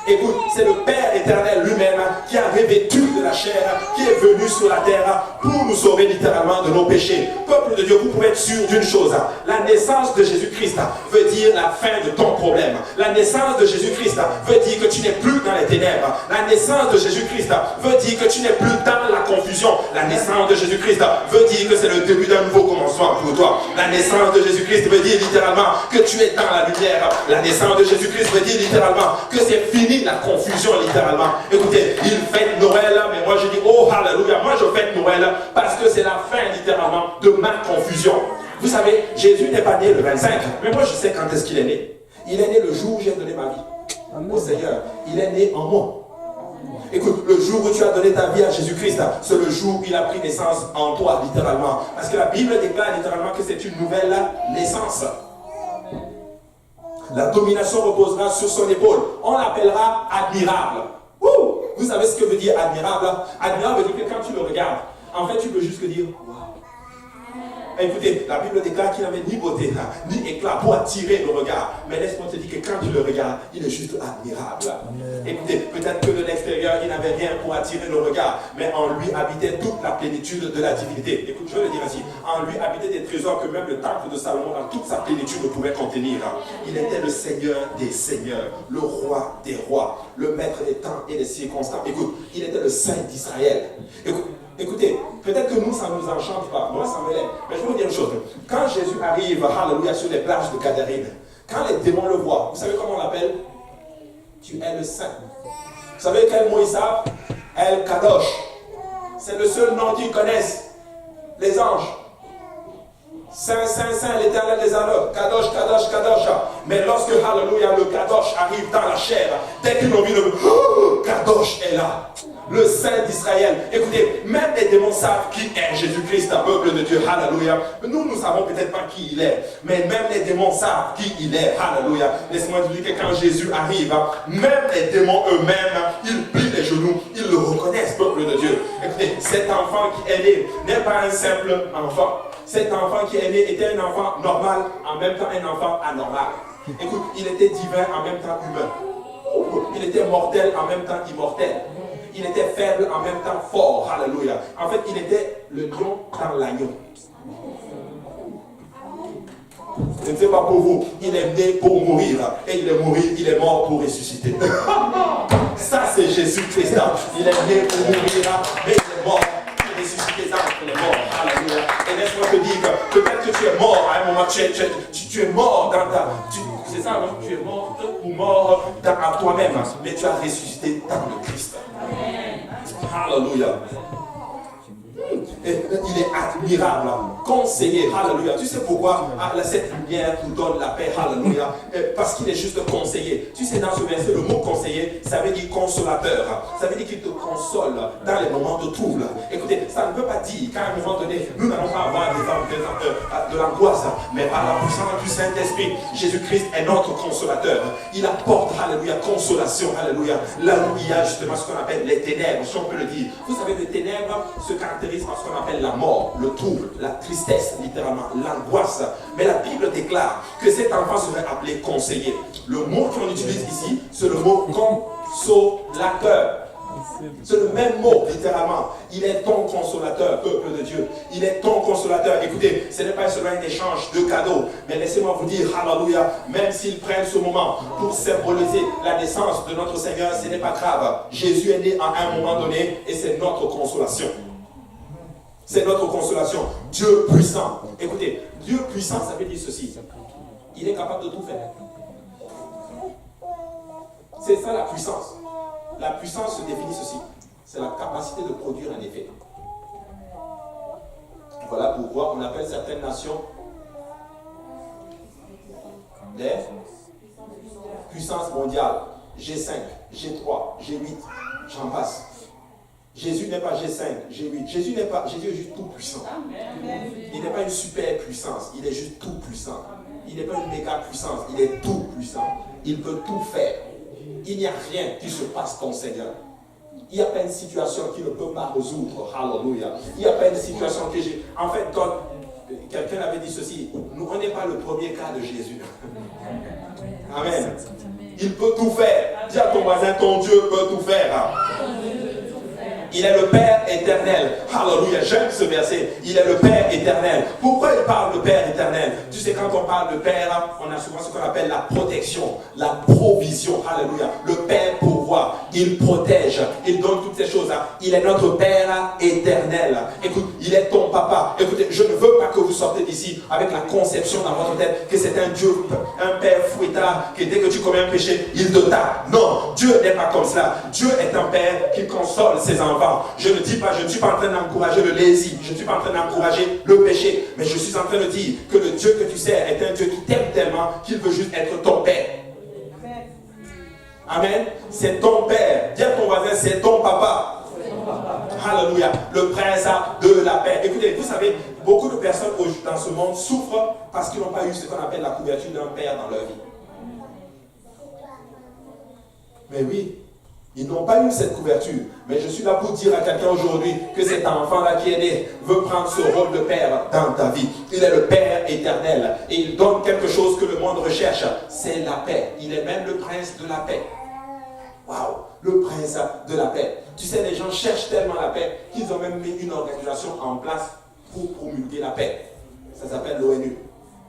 Écoute, c'est le Père éternel lui-même qui a revêtu de la chair, qui est venu sur la terre pour nous sauver littéralement de nos péchés. Peuple de Dieu, vous pouvez être sûr d'une chose. La naissance de Jésus-Christ veut dire la fin de ton problème. La naissance de Jésus-Christ veut dire que tu n'es plus dans les ténèbres. La naissance de Jésus-Christ veut dire que tu n'es plus dans la confusion. La naissance de Jésus-Christ veut dire que c'est le début d'un nouveau commencement pour toi. La naissance de Jésus-Christ veut dire littéralement que tu es dans la lumière. La naissance de Jésus-Christ veut dire littéralement que c'est fini la confusion littéralement. Écoutez, il fête Noël, mais moi je dis, oh alléluia, moi je fête Noël parce que c'est la fin littéralement de ma confusion. Vous savez, Jésus n'est pas né le 25, mais moi je sais quand est-ce qu'il est né. Il est né le jour où j'ai donné ma vie au Seigneur. Il est né en moi. Écoute, le jour où tu as donné ta vie à Jésus-Christ, c'est le jour où il a pris naissance en toi, littéralement. Parce que la Bible déclare littéralement que c'est une nouvelle naissance. La domination reposera sur son épaule. On l'appellera admirable. Ouh! Vous savez ce que veut dire admirable? Admirable veut dire que quand tu le regardes, en fait, tu peux juste dire waouh. Écoutez, la Bible déclare qu'il n'avait ni beauté, ni éclat pour attirer le regard. Mais laisse-moi te dire que quand tu le regardes, il est juste admirable. Écoutez, peut-être que de l'extérieur, il n'avait rien pour attirer le regard, mais en lui habitait toute la plénitude de la divinité. Écoute, je vais le dire ainsi. En lui habitait des trésors que même le temple de Salomon, dans toute sa plénitude, ne pouvait contenir. Il était le Seigneur des seigneurs, le roi des rois, le maître des temps et des circonstances. Écoute, il était le Saint d'Israël. Écoutez, peut-être que nous, ça ne nous enchante pas. Moi, ça me lève. Mais je vais vous dire une chose. Quand Jésus arrive, alléluia, sur les plages de Gadarène, quand les démons le voient, vous savez comment on l'appelle? Tu es le Saint. Vous savez quel mot ils savent? El Kadosh. C'est le seul nom qu'ils connaissent. Les anges. Saint, Saint, Saint, l'Éternel des armées, Kadosh, Kadosh, Kadosh. Mais lorsque, alléluia, le Kadosh arrive dans la chair, dès qu'ils ont vu le Kadosh est là, le Saint d'Israël. Écoutez, même les démons savent qui est Jésus-Christ, un peuple de Dieu, alléluia. Nous, nous savons peut-être pas qui il est, mais même les démons savent qui il est, alléluia. Laisse-moi te dire que quand Jésus arrive, même les démons eux-mêmes, ils plient les genoux, ils le reconnaissent, peuple de Dieu. Écoutez, cet enfant qui est né n'est pas un simple enfant. Cet enfant qui est né était un enfant normal, en même temps un enfant anormal. Écoute, il était divin en même temps humain. Il était mortel en même temps immortel. Il était faible en même temps fort. Alléluia. En fait, il était le lion dans l'agneau. Je ne sais pas pour vous, il est né pour mourir. Et il est mort pour ressusciter. Ça, c'est Jésus-Christ. Il est né pour mourir, mais il est mort. Ressuscité d'entre les morts. Alléluia. Et laisse-moi te dire que peut-être que tu es mort à un moment, tu es mort dans ta... C'est ça, non? Tu es mort ou mort à toi-même, mais tu as ressuscité dans le Christ. Alléluia. Et il est admirable, conseiller, alléluia. Tu sais pourquoi cette lumière nous donne la paix, alléluia? Parce qu'il est juste conseiller. Tu sais, dans ce verset, le mot conseiller, ça veut dire consolateur. Ça veut dire qu'il te console dans les moments de trouble. Écoutez, ça ne veut pas dire qu'à un moment donné, nous n'allons pas avoir de l'angoisse, mais par la puissance du Saint-Esprit, Jésus-Christ est notre consolateur. Il apporte, alléluia, consolation, alléluia. Là où il y a justement ce qu'on appelle les ténèbres, si on peut le dire. Vous savez, les ténèbres se caractérisent par ce qu'on appelle la mort, le trouble, la tristesse, littéralement, l'angoisse. Mais la Bible déclare que cet enfant serait appelé conseiller. Le mot qu'on utilise ici, c'est le mot consolateur. C'est le même mot, littéralement. Il est ton consolateur, peuple de Dieu. Il est ton consolateur. Écoutez, ce n'est pas seulement un échange de cadeaux. Mais laissez-moi vous dire, alléluia, même s'ils prennent ce moment pour symboliser la naissance de notre Seigneur, ce n'est pas grave. Jésus est né à un moment donné et c'est notre consolation. C'est notre consolation. Dieu puissant. Écoutez, Dieu puissant, ça veut dire ceci. Il est capable de tout faire. C'est ça la puissance. La puissance se définit ceci. C'est la capacité de produire un effet. Voilà pourquoi on appelle certaines nations des puissances mondiales. G5, G3, G8, j'en passe. Jésus n'est pas G5, G8. Jésus est juste tout puissant. Il n'est pas une super puissance, il est juste tout puissant. Il n'est pas une méga puissance, il est tout puissant. Il peut tout faire. Il n'y a rien qui se passe ton Seigneur. Il n'y a pas une situation qu'il ne peut pas résoudre. Alléluia. Il n'y a pas une situation que j'ai... En fait, quelqu'un avait dit ceci. Nous, on n'est pas le premier cas de Jésus. Amen. Il peut tout faire. Dis à ton voisin, ton Dieu peut tout faire. Il est le Père éternel. Alléluia, j'aime ce verset. Il est le Père éternel. Pourquoi il parle de Père éternel? Tu sais, quand on parle de Père, on a souvent ce qu'on appelle la protection, la provision. Alléluia. Le Père pourvoit, il protège, il donne toutes ces choses. Il est notre Père éternel. Écoute, il est ton papa. Écoutez, je ne veux pas que vous sortez d'ici avec la conception dans votre tête que c'est un Dieu, un Père fouettard, que dès que tu commets un péché, il te tape. Non, Dieu n'est pas comme cela. Dieu est un Père qui console ses enfants. Je ne suis pas en train d'encourager le lazy, je ne suis pas en train d'encourager le péché, mais je suis en train de dire que le Dieu que tu sers est un Dieu qui t'aime tellement qu'il veut juste être ton Père. Amen. C'est ton Père. Dis à ton voisin, c'est ton papa. Alléluia. Le prince de la paix. Écoutez, vous savez, beaucoup de personnes dans ce monde souffrent parce qu'ils n'ont pas eu ce qu'on appelle la couverture d'un père dans leur vie. Mais oui, ils n'ont pas eu cette couverture. Mais je suis là pour dire à quelqu'un aujourd'hui que cet enfant-là qui est né veut prendre ce rôle de père dans ta vie. Il est le Père éternel. Et il donne quelque chose que le monde recherche. C'est la paix. Il est même le prince de la paix. Waouh, le prince de la paix. Tu sais, les gens cherchent tellement la paix qu'ils ont même mis une organisation en place pour promulguer la paix. Ça s'appelle l'ONU.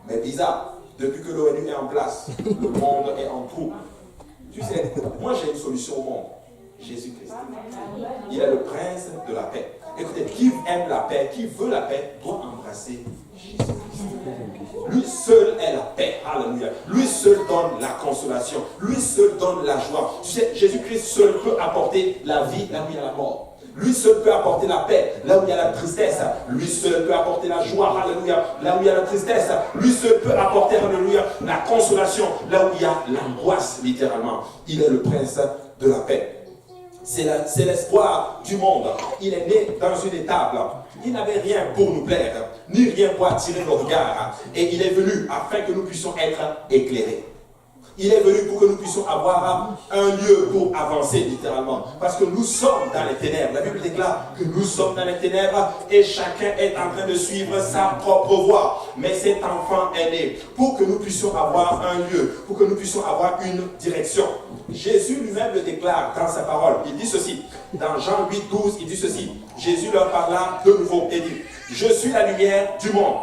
Mais bizarre, depuis que l'ONU est en place, le monde est en trouble. Tu sais, moi j'ai une solution au monde. Jésus-Christ. Il est le prince de la paix. Écoutez, qui aime la paix, qui veut la paix, doit embrasser Jésus-Christ. Lui seul est la paix. Alléluia. Lui seul donne la consolation. Lui seul donne la joie. Tu sais, Jésus-Christ seul peut apporter la vie là où il y a la mort. Lui seul peut apporter la paix là où il y a la tristesse. Lui seul peut apporter la joie, alléluia, là où il y a la tristesse. Lui seul peut apporter, alléluia, la consolation là où il y a l'angoisse, littéralement. Il est le prince de la paix. C'est l'espoir du monde. Il est né dans une étable. Il n'avait rien pour nous plaire, ni rien pour attirer nos regards. Et il est venu afin que nous puissions être éclairés. Il est venu pour que nous puissions avoir un lieu pour avancer, littéralement. Parce que nous sommes dans les ténèbres. La Bible déclare que nous sommes dans les ténèbres et chacun est en train de suivre sa propre voie. Mais cet enfant est né pour que nous puissions avoir un lieu, pour que nous puissions avoir une direction. Jésus lui-même le déclare dans sa parole. Il dit ceci. Dans Jean 8, 12, il dit ceci. Jésus leur parla de nouveau et dit, « Je suis la lumière du monde.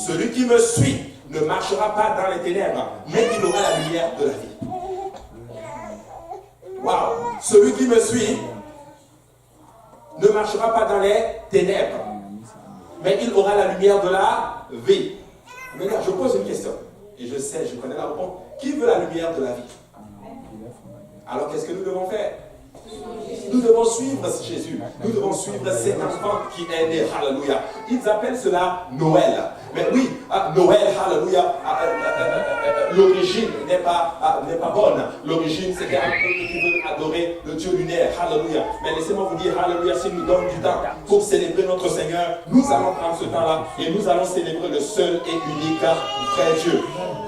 Celui qui me suit ne marchera pas dans les ténèbres, mais il aura la lumière de la vie. » Waouh! Celui qui me suit ne marchera pas dans les ténèbres, mais il aura la lumière de la vie. Maintenant, je pose une question, et je sais, je connais la réponse. Qui veut la lumière de la vie? Alors qu'est-ce que nous devons faire? Nous devons suivre Jésus. Nous devons suivre cet enfant qui est né. Alléluia. Ils appellent cela Noël. Mais oui, Noël, alléluia, l'origine n'est pas bonne. L'origine, c'était un peuple qui veut adorer le Dieu lunaire. Alléluia. Mais laissez-moi vous dire, alléluia, s'il nous donne du temps pour célébrer notre Seigneur, nous allons prendre ce temps-là et nous allons célébrer le seul et unique vrai Dieu.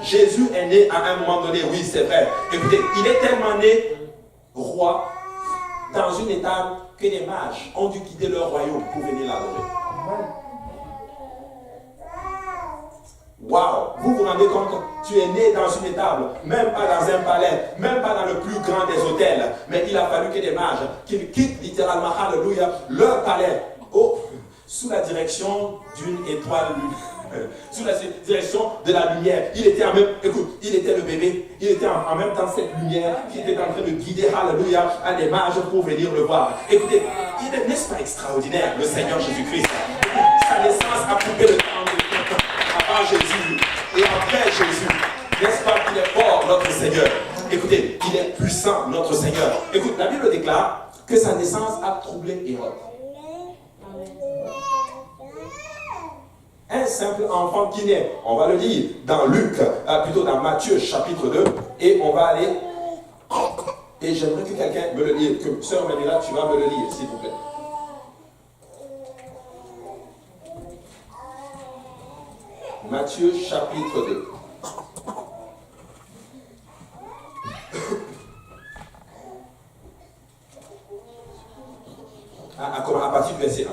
Jésus est né à un moment donné, oui, c'est vrai. Écoutez, il est tellement né roi dans une étable que les mages ont dû quitter leur royaume pour venir l'adorer. Waouh! Vous vous rendez compte? Tu es né dans une étable, même pas dans un palais, même pas dans le plus grand des hôtels. Mais il a fallu que des mages qui quittent littéralement, alléluia, leur palais, sous la direction d'une étoile sous la direction de la lumière. Il était il était le bébé, il était en même temps cette lumière qui était en train de guider, alléluia, à des mages pour venir le voir. Écoutez, n'est-ce pas extraordinaire, le Seigneur Jésus-Christ? Sa naissance a coupé le temps de avant Jésus et après Jésus. N'est-ce pas qu'il est fort, notre Seigneur? Écoutez, il est puissant, notre Seigneur. Écoute, la Bible déclare que sa naissance a troublé Hérode. Un simple enfant qui naît, on va le lire dans Luc, plutôt dans Matthieu chapitre 2, et on va aller, et j'aimerais que quelqu'un me le lise, que Sœur Manila, tu vas me le lire, s'il vous plaît. Matthieu chapitre 2. À partir du verset 1.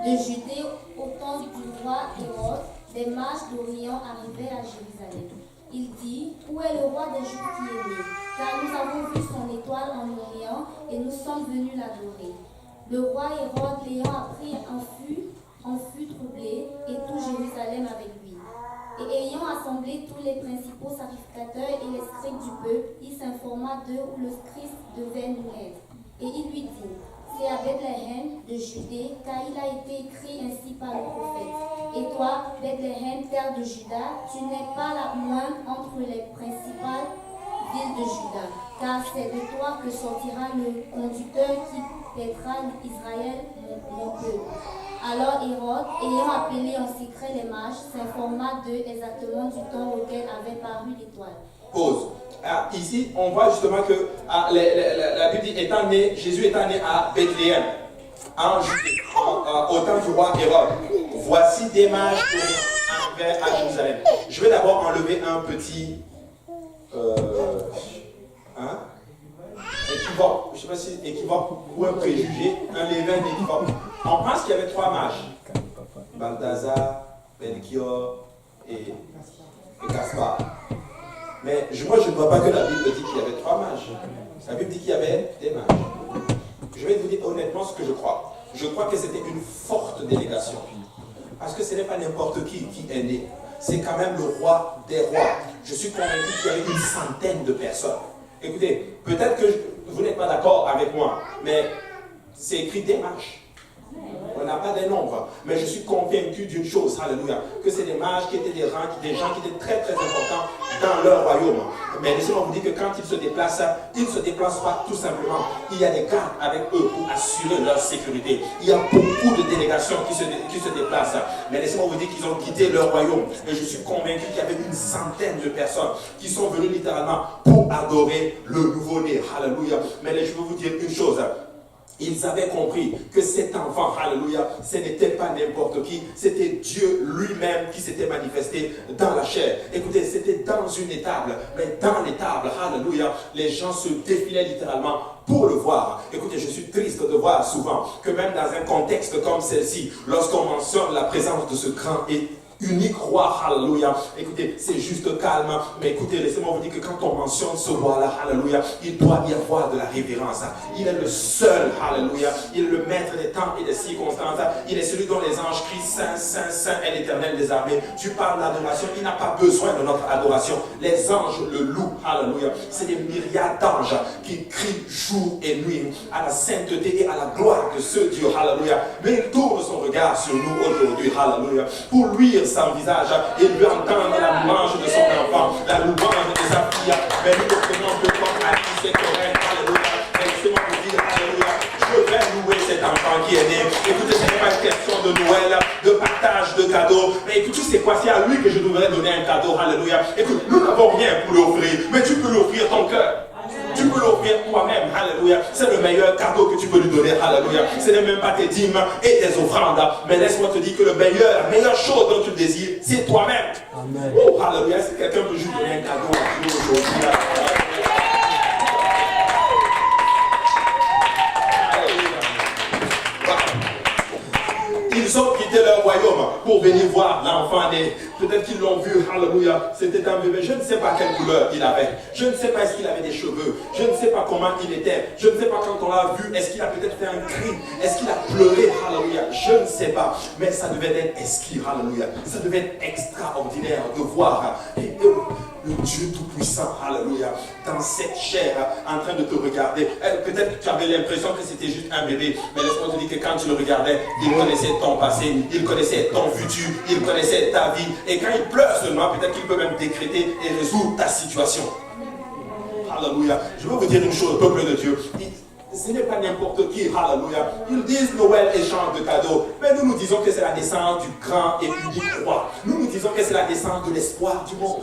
De Judée au temps du roi Hérode, des mages d'Orient arrivaient à Jérusalem. Il dit, où est le roi des Juifs qui est né? Car nous avons vu son étoile en Orient et nous sommes venus l'adorer. Le roi Hérode, l'ayant appris, en fut troublé et tout Jérusalem avec lui. Et ayant assemblé tous les principaux sacrificateurs et les scribes du peuple, il s'informa d'eux où le Christ devait naître. Et il lui dit, c'est à Bethléem de Judée, car il a été écrit ainsi par le prophète. Et toi, Bethléem, terre de Juda, tu n'es pas la moindre entre les principales villes de Juda, car c'est de toi que sortira le conducteur qui paîtra Israël, mon peuple. Alors Hérode, ayant appelé en secret les mages, s'informa d'eux exactement du temps auquel avait paru l'étoile. Pause. Ici, on voit justement que la Bible dit, Jésus étant né à Bethléem, au temps du roi Hérode. Voici des mages arrivés à Jérusalem. Je vais d'abord enlever un petit équivoque, je ne sais pas si équivoque ou un préjugé, un levain d'équivoque. On pense qu'il y avait 3 mages, Balthazar, Melchior et Gaspard. Mais moi, je ne vois pas que la Bible dit qu'il y avait 3 mages. La Bible dit qu'il y avait des mages. Je vais vous dire honnêtement ce que je crois. Je crois que c'était une forte délégation. Parce que ce n'est pas n'importe qui est né. C'est quand même le roi des rois. Je suis convaincu qu'il y avait une centaine de personnes. Écoutez, peut-être que vous n'êtes pas d'accord avec moi, mais c'est écrit des mages. On n'a pas de nombre. Mais je suis convaincu d'une chose, alléluia, que c'est des mages qui étaient des gens qui étaient très très importants dans leur royaume. Mais laissez-moi vous dire que quand ils se déplacent pas tout simplement. Il y a des gardes avec eux pour assurer leur sécurité. Il y a beaucoup de délégations qui se déplacent. Mais laissez-moi vous dire qu'ils ont quitté leur royaume. Et je suis convaincu qu'il y avait une centaine de personnes qui sont venues littéralement pour adorer le nouveau-né. Alléluia. Mais je veux vous dire une chose. Ils avaient compris que cet enfant, alléluia, ce n'était pas n'importe qui, c'était Dieu lui-même qui s'était manifesté dans la chair. Écoutez, c'était dans une étable, mais dans l'étable, alléluia, les gens se défilaient littéralement pour le voir. Écoutez, je suis triste de voir souvent que même dans un contexte comme celle-ci, lorsqu'on mentionne la présence de ce grand et unique roi, alléluia. Écoutez, c'est juste calme, mais écoutez, laissez-moi vous dire que quand on mentionne ce roi-là, alléluia, il doit y avoir de la révérence. Il est le seul, alléluia. Il est le maître des temps et des circonstances. Il est celui dont les anges crient Saint, Saint, Saint est l'Éternel des armées. Tu parles d'adoration, il n'a pas besoin de notre adoration. Les anges le louent, alléluia. C'est des myriades d'anges qui crient jour et nuit à la sainteté et à la gloire de ce Dieu, alléluia. Mais il tourne son regard sur nous aujourd'hui, alléluia, pour lui son visage et lui entendre la louange de son enfant, la louange de sa fille. Mais nous le prenons peu comme à qui c'est correct, alléluia. Mais laissez-moi vous dire, alléluia, je vais louer cet enfant qui est né. Écoutez, ce n'est pas une question de Noël, de partage de cadeaux. Mais écoute, tu sais quoi, c'est à lui que je devrais donner un cadeau, alléluia. Écoute, nous n'avons rien pour l'offrir, mais tu peux l'offrir ton cœur. Tu peux l'offrir toi-même, alléluia. C'est le meilleur cadeau que tu peux lui donner, alléluia. Ce n'est même pas tes dîmes et tes offrandes. Mais laisse-moi te dire que la meilleure chose dont tu désires, c'est toi-même. Amen. Oh, alléluia. Si quelqu'un peut juste donner un cadeau à Dieu aujourd'hui, ils ont quitté leur royaume pour venir voir l'enfant né. Peut-être qu'ils l'ont vu, alléluia, c'était un bébé. Je ne sais pas quelle couleur il avait. Je ne sais pas est-ce qu'il avait des cheveux. Je ne sais pas comment il était. Je ne sais pas quand on l'a vu, est-ce qu'il a peut-être fait un cri. Est-ce qu'il a pleuré, alléluia. Je ne sais pas. Mais ça devait être exquis, alléluia. Ça devait être extraordinaire de voir le Dieu Tout-Puissant, alléluia, dans cette chair, en train de te regarder. Peut-être que tu avais l'impression que c'était juste un bébé, mais laisse-moi te dire que quand tu le regardais, il connaissait ton passé, il connaissait ton futur, il connaissait ta vie. Et quand il pleure seulement, peut-être qu'il peut même décréter et résoudre ta situation. Alléluia. Je veux vous dire une chose, peuple de Dieu. Ce n'est pas n'importe qui, alléluia. Ils disent Noël échange de cadeaux. Mais nous disons que c'est la naissance du grand et unique roi. Nous disons que c'est la naissance de l'espoir du monde.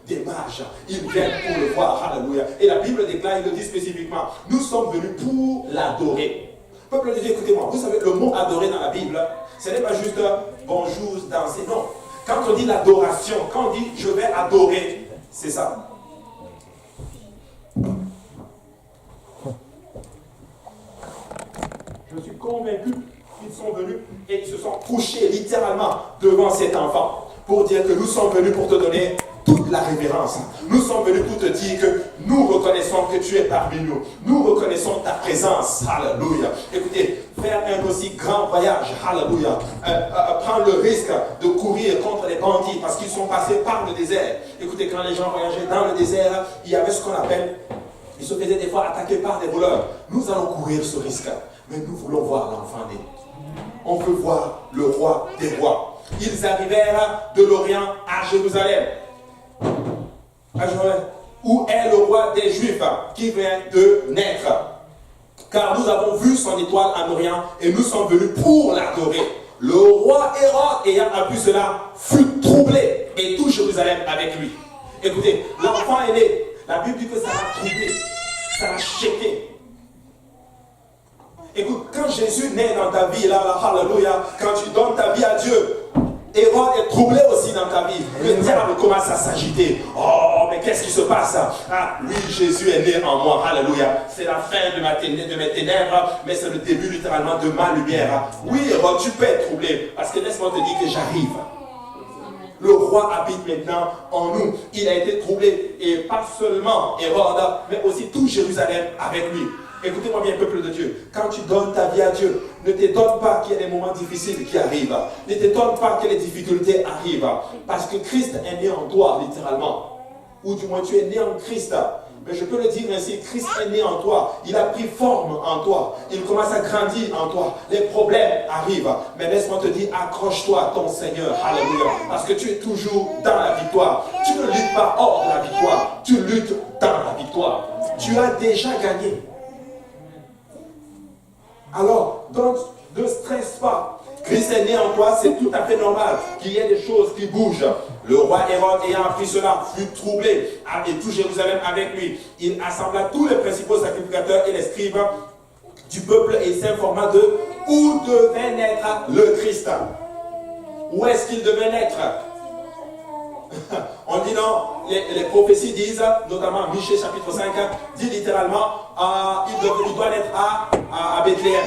Des mages, ils viennent pour le voir, alléluia. Et la Bible déclare, il le dit spécifiquement, nous sommes venus pour l'adorer. Peuple de Dieu, écoutez-moi, vous savez, le mot adorer dans la Bible, ce n'est pas juste bonjour, danser, non. Quand on dit l'adoration, quand on dit je vais adorer, c'est ça. Je suis convaincu qu'ils sont venus et ils se sont couchés littéralement devant cet enfant pour dire que nous sommes venus pour te donner toute la révérence. Nous sommes venus pour te dire que nous reconnaissons que tu es parmi nous. Nous reconnaissons ta présence. Alléluia. Écoutez, faire un aussi grand voyage, alléluia, prendre le risque de courir contre les bandits parce qu'ils sont passés par le désert. Écoutez, quand les gens voyageaient dans le désert, il y avait ce qu'on appelle, ils se faisaient des fois attaquer par des voleurs. Nous allons courir ce risque, mais nous voulons voir l'enfant né. On veut voir le roi des rois. Ils arrivèrent de l'Orient à Jérusalem. Où est le roi des Juifs qui vient de naître? Car nous avons vu son étoile en Orient et nous sommes venus pour l'adorer. Le roi Hérode, ayant appris cela, fut troublé et tout Jérusalem avec lui. Écoutez, l'enfant est né. La Bible dit que ça l'a troublé, ça l'a choqué. Écoute, quand Jésus naît dans ta vie, là, alléluia, quand tu donnes ta vie à Dieu, Hérode est troublé aussi dans ta vie. Le diable commence à s'agiter. Oh, mais qu'est-ce qui se passe? Ah, oui, Jésus est né en moi. Alléluia. C'est la fin de mes ténèbres, mais c'est le début littéralement de ma lumière. Oui, Hérode, tu peux être troublé. Parce que laisse-moi te dire que j'arrive. Le roi habite maintenant en nous. Il a été troublé. Et pas seulement Hérode, mais aussi tout Jérusalem avec lui. Écoutez-moi bien, peuple de Dieu. Quand tu donnes ta vie à Dieu, ne t'étonne pas qu'il y ait des moments difficiles qui arrivent. Ne t'étonne pas que les difficultés arrivent. Parce que Christ est né en toi, littéralement. Ou du moins, tu es né en Christ. Mais je peux le dire ainsi, Christ est né en toi, il a pris forme en toi, il commence à grandir en toi, les problèmes arrivent, mais laisse-moi te dire, accroche-toi à ton Seigneur, alléluia, parce que tu es toujours dans la victoire, tu ne luttes pas hors de la victoire, tu luttes dans la victoire, tu as déjà gagné. Alors, donc, ne stresse pas. Christ est né en toi, c'est tout à fait normal qu'il y ait des choses qui bougent. Le roi Hérode, ayant appris cela, fut troublé et tout Jérusalem avec lui. Il assembla tous les principaux sacrificateurs et les scribes du peuple et il s'informa de où devait naître le Christ. Où est-ce qu'il devait naître? On dit non, les prophéties disent, notamment Michée chapitre 5, dit littéralement, il doit naître à Bethléem,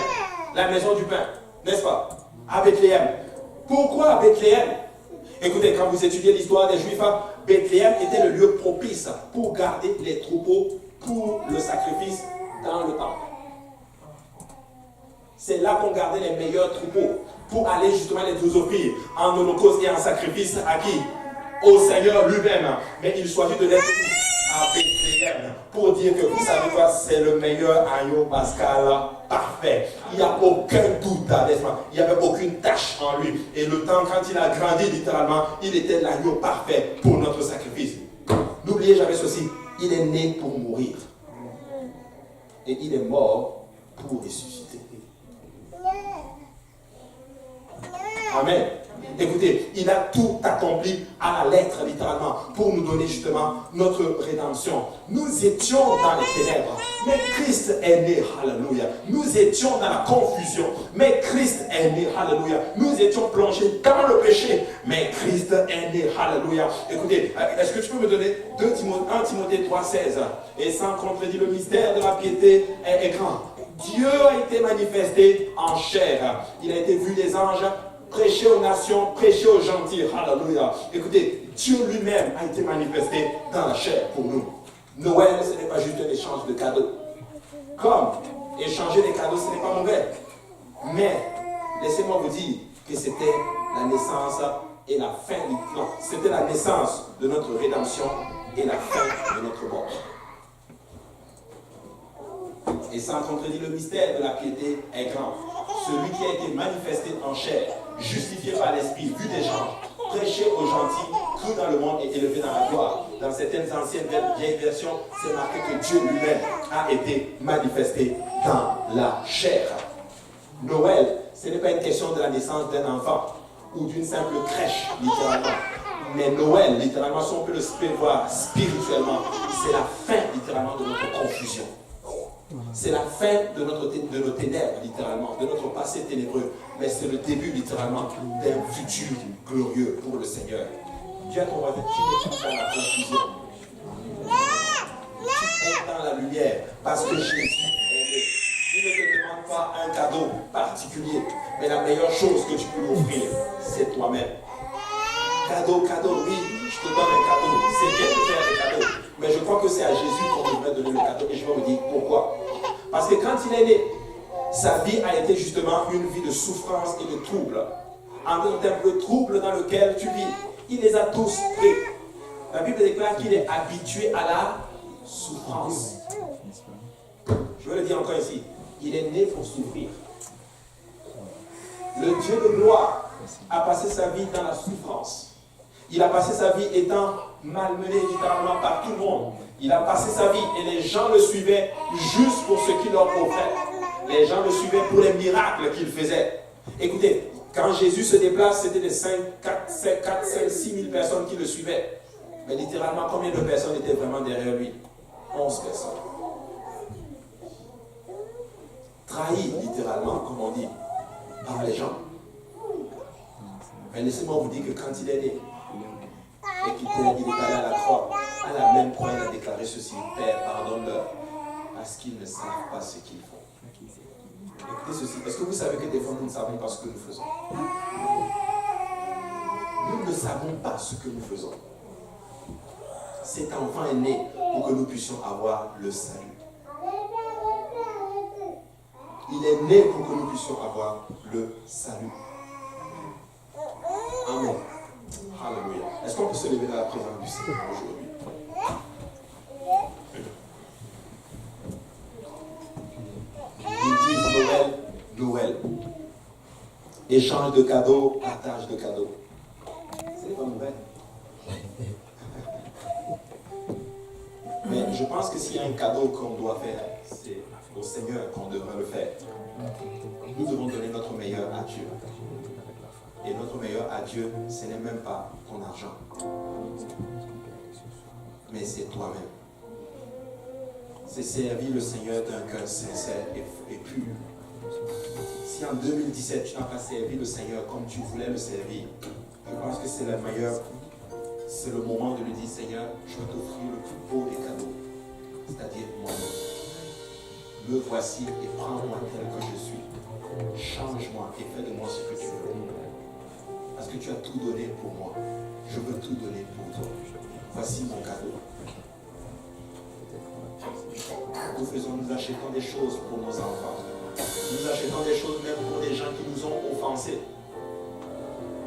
la maison du pain, n'est-ce pas? À Bethléem. Pourquoi à Bethléem? Écoutez, quand vous étudiez l'histoire des Juifs, Bethléem était le lieu propice pour garder les troupeaux pour le sacrifice dans le temple. C'est là qu'on gardait les meilleurs troupeaux pour aller justement les offrir en holocauste et en sacrifice à qui? Au Seigneur lui-même. Mais il choisit de l'être à Bethléem pour dire que vous savez quoi, c'est le meilleur agneau pascal parfait. Il n'y a aucun doute, n'est-ce pas? Il n'y avait aucune tache en lui. Et le temps, quand il a grandi littéralement, il était l'agneau parfait pour notre sacrifice. N'oubliez jamais ceci, il est né pour mourir. Et il est mort pour ressusciter. Amen. Écoutez, il a tout accompli à la lettre, littéralement, pour nous donner justement notre rédemption. Nous étions dans les ténèbres, mais Christ est né, alléluia. Nous étions dans la confusion, mais Christ est né, alléluia. Nous étions plongés dans le péché, mais Christ est né, alléluia. Écoutez, est-ce que tu peux me donner 1 Timothée 3,16? Et sans contredire, le mystère de la piété est grand. Dieu a été manifesté en chair. Il a été vu des anges, prêcher aux nations, prêcher aux gentils. Alléluia. Écoutez, Dieu lui-même a été manifesté dans la chair pour nous. Noël, ce n'est pas juste un échange de cadeaux. Comme échanger des cadeaux, ce n'est pas mauvais. Mais, laissez-moi vous dire que c'était la naissance et la fin. Non, c'était la naissance de notre rédemption et la fin de notre mort. Et sans contredire, le mystère de la piété est grand. Celui qui a été manifesté en chair, justifié par l'Esprit, vu des gens, prêché aux gentils, cru dans le monde et élevé dans la gloire. Dans certaines anciennes vieilles versions, c'est marqué que Dieu lui-même a été manifesté dans la chair. Noël, ce n'est pas une question de la naissance d'un enfant ou d'une simple crèche, littéralement. Mais Noël, littéralement, si on peut le voir spirituellement, c'est la fin, littéralement, de notre confusion. C'est la fin de nos ténèbres, littéralement, de notre passé ténébreux. Mais c'est le début, littéralement, d'un futur glorieux pour le Seigneur. Dieu, ton voisin, tu n'es pas dans la confusion. Tu es dans la lumière parce que Jésus est né. Il ne te demande pas un cadeau particulier, mais la meilleure chose que tu peux lui offrir, c'est toi-même. Cadeau, oui, je te donne un cadeau. C'est bien de faire des cadeaux. Mais je crois que c'est à Jésus qu'on devrait donner le cadeau. Et je vais vous dire pourquoi. Parce que quand il est né, sa vie a été justement une vie de souffrance et de trouble. En d'autres termes, le trouble dans lequel tu vis, il les a tous pris. La Bible déclare qu'il est habitué à la souffrance. Je vais le dire encore ici. Il est né pour souffrir. Le Dieu de gloire a passé sa vie dans la souffrance. Il a passé sa vie étant malmené littéralement par tout le monde. Il a passé sa vie et les gens le suivaient juste pour ce qu'il leur offrait. Les gens le suivaient pour les miracles qu'il faisait. Écoutez, quand Jésus se déplace, c'était des 4, 5, 6 000 personnes qui le suivaient. Mais littéralement, combien de personnes étaient vraiment derrière lui? 11 personnes. Trahi littéralement, comme on dit, par les gens. Mais laissez-moi vous dire que quand il est né, et qu'il est allé à la croix, à la même croix, il a déclaré ceci: Père, pardonne-leur, parce qu'ils ne savent pas ce qu'ils font. Écoutez ceci, est-ce que vous savez que des fois nous ne savons pas ce que nous faisons? Nous ne savons pas ce que nous faisons. Cet enfant est né pour que nous puissions avoir le salut. Il est né pour que nous puissions avoir le salut. Amen. Alléluia. Est-ce qu'on peut se lever dans la présence du Seigneur aujourd'hui? Échange de cadeaux, partage de cadeaux. C'est pas mauvais. Mais je pense que s'il y a un cadeau qu'on doit faire, c'est au Seigneur qu'on devrait le faire. Nous devons donner notre meilleur à Dieu. Et notre meilleur à Dieu, ce n'est même pas ton argent. Mais c'est toi-même. C'est servir le Seigneur d'un cœur sincère et pur. Si en 2017, tu n'as pas servi le Seigneur comme tu voulais le servir, je pense que c'est le meilleur. C'est le moment de lui dire, Seigneur, je vais t'offrir le plus beau des cadeaux, c'est-à-dire moi-même. Me voici et prends-moi tel que je suis. Change-moi et fais de moi ce que tu veux. Parce que tu as tout donné pour moi. Je veux tout donner pour toi. Voici mon cadeau. Nous achetons des choses pour nos enfants. Nous achetons des choses même pour des gens qui nous ont offensés.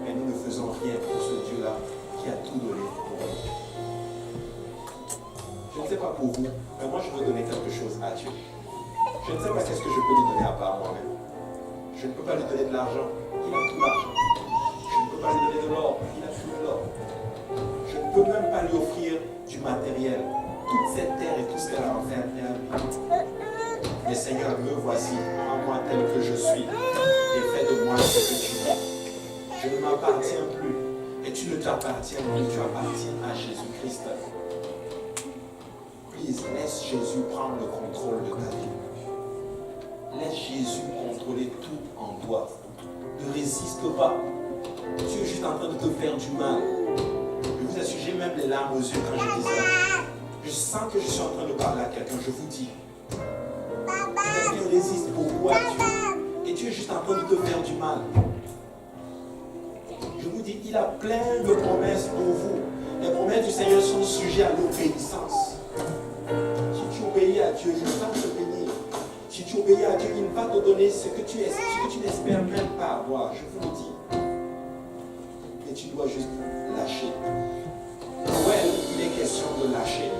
Mais nous ne faisons rien pour ce Dieu-là qui a tout donné pour nous. Je ne sais pas pour vous, mais moi je veux donner quelque chose à Dieu. Je ne sais pas qu'est-ce que je peux lui donner à part moi-même. Je ne peux pas lui donner de l'argent, il a tout l'argent. Je ne peux pas lui donner de l'or, il a tout l'or. Je ne peux même pas lui offrir du matériel. Toute cette terre et tout ce qu'elle a en fait est à lui. Mais Seigneur, me voici, prends-moi tel que je suis et fais de moi ce que tu veux. Je ne m'appartiens plus. Et tu ne t'appartiens plus, tu appartiens à Jésus-Christ. Please, laisse Jésus prendre le contrôle de ta vie. Laisse Jésus contrôler tout en toi. Ne résiste pas. Tu es juste en train de te faire du mal. Je vous assure, j'ai même les larmes aux yeux quand je dis ça. Je sens que je suis en train de parler à quelqu'un, je vous dis. Quelqu'un résiste beaucoup à Dieu. Et tu es juste en train de te faire du mal. Je vous dis, il a plein de promesses pour vous. Les promesses du Seigneur sont sujettes à l'obéissance. Si tu obéis à Dieu, il va te bénir. Si tu obéis à Dieu, il va te donner ce que tu n'espères même pas avoir. Je vous le dis. Mais tu dois juste lâcher. Ouais, il est question de lâcher.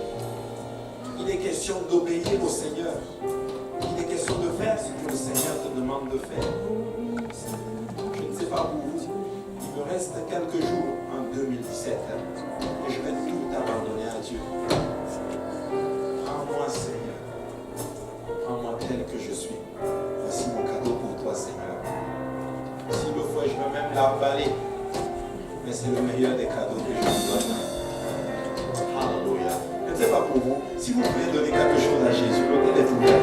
Il est question d'obéir au Seigneur. Il est question de faire ce que le Seigneur te demande de faire. Je ne sais pas pour vous. Il me reste quelques jours en 2017 et je vais tout abandonner à Dieu. Prends-moi, Seigneur. Prends-moi tel que je suis. Voici mon cadeau pour toi, Seigneur. S'il le faut, je vais même l'emballer. Mais c'est le meilleur des cadeaux que je vous donne. Alléluia. Je ne sais pas pour vous. Si vous voulez donner quelque chose à Jésus, l'autel est ouvert.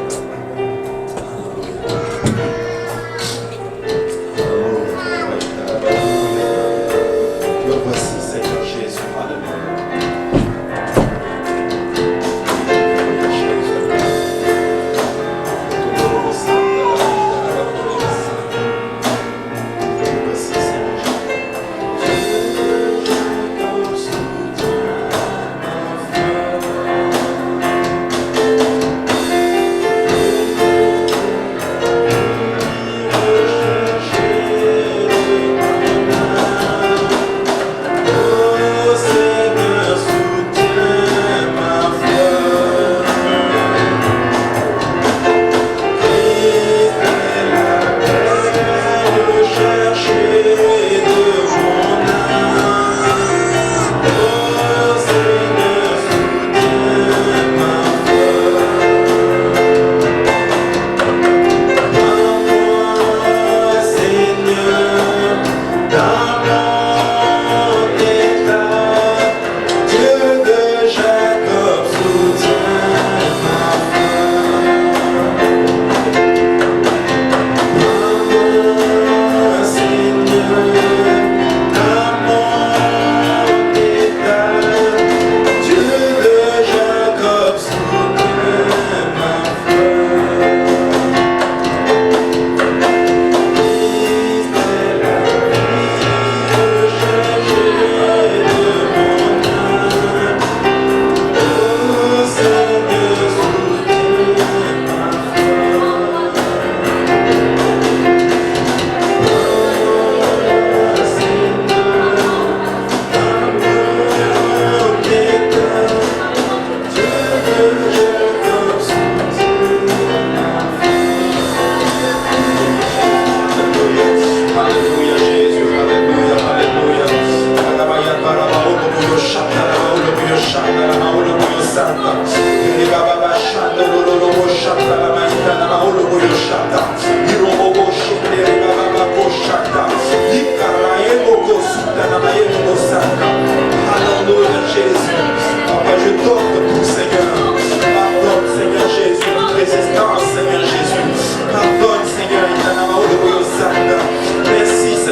Voici, Seigneur Jésus, Alléluia.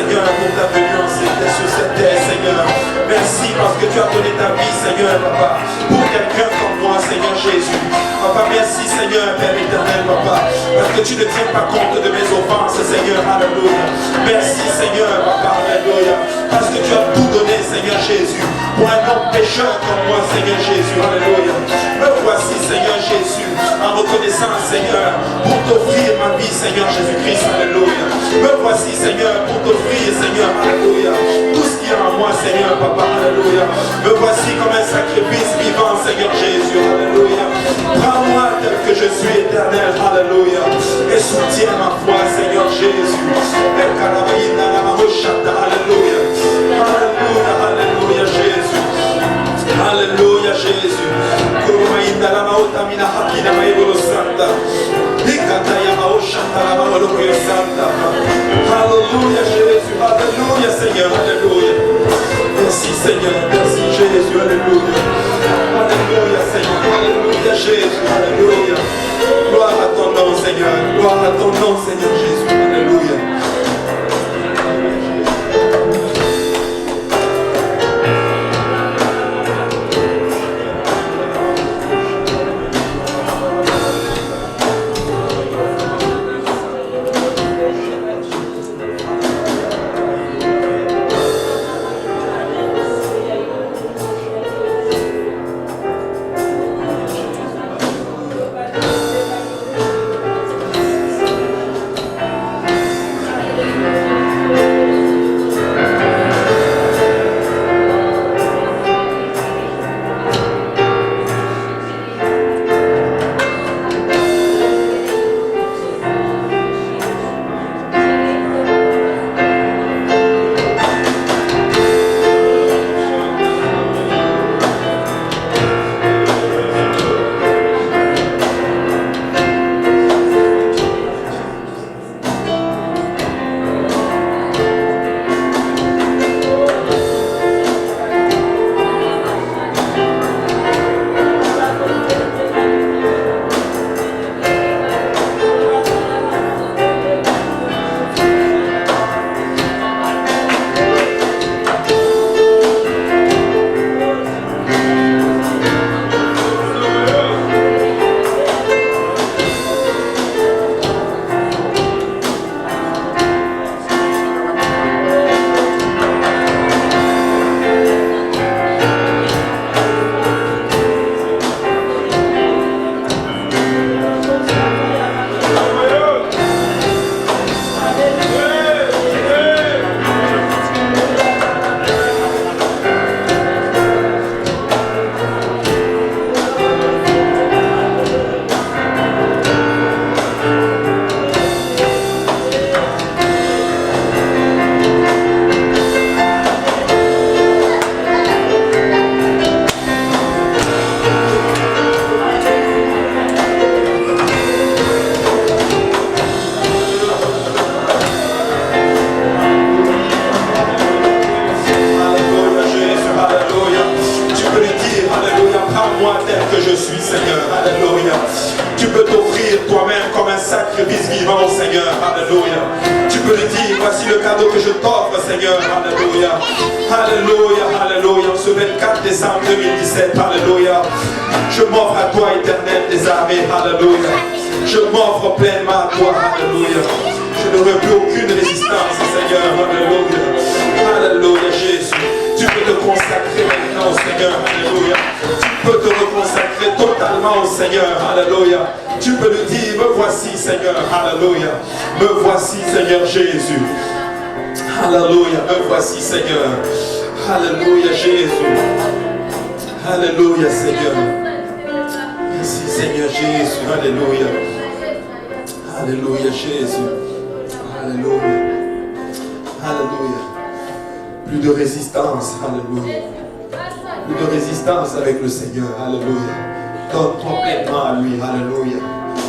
Seigneur, pour ta venue sur cette terre, Seigneur. Merci parce que tu as donné ta vie, Seigneur, Papa, pour quelqu'un comme moi, Seigneur Jésus. Papa, merci, Seigneur, Père éternel, Papa, parce que tu ne tiens pas compte de mes offenses, Seigneur, alléluia. Merci, Seigneur, Papa, alléluia, parce que tu as tout donné, Seigneur Jésus, pour un homme pécheur comme moi, Seigneur Jésus, alléluia. Me voici, Seigneur Jésus, en reconnaissance, Seigneur, pour t'offrir ma vie, Seigneur Jésus-Christ, alléluia. Me voici, Seigneur, pour t'offrir, Seigneur, alléluia, tout ce qui est en moi, Seigneur, Papa, alléluia. Me voici comme un sacrifice vivant, Seigneur Jésus, alléluia. Prends-moi tel que je suis, éternel, alléluia, et soutiens ma foi, Seigneur Jésus. Alléluia, alléluia, alléluia, Jésus. Alléluia, Jésus. Alléluia, Jésus. Alléluia, Seigneur. Alléluia. Merci, Seigneur. Merci, Jésus. Alléluia. Alléluia, Seigneur. Alléluia, Jésus. Alléluia. Gloire à ton nom, Seigneur. Gloire à ton nom, Seigneur Jésus. Alléluia. Avec le Seigneur, alléluia. Donne-toi pleinement à lui, alléluia.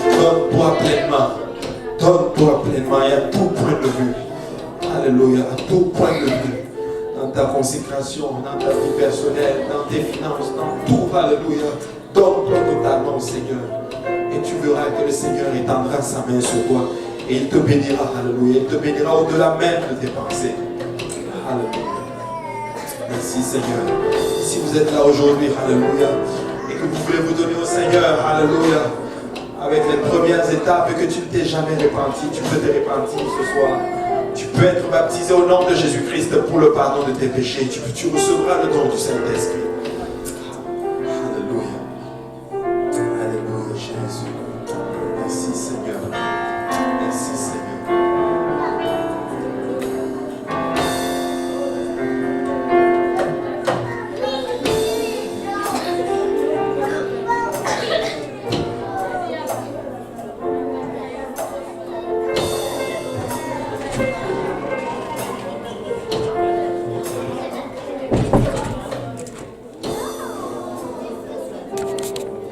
Donne-toi pleinement, donne-toi pleinement et à tout point de vue, alléluia, à tout point de vue, dans ta consécration, dans ta vie personnelle, dans tes finances, dans tout, alléluia. Donne-toi totalement au Seigneur et tu verras que le Seigneur étendra sa main sur toi et il te bénira, alléluia. Il te bénira au-delà même de tes pensées. Alléluia. Merci Seigneur. Si vous êtes là aujourd'hui, Alléluia, et que vous voulez vous donner au Seigneur, Alléluia, avec les premières étapes et que tu ne t'es jamais repenti, tu peux te repentir ce soir. Tu peux être baptisé au nom de Jésus-Christ pour le pardon de tes péchés. Tu recevras le don du Saint-Esprit.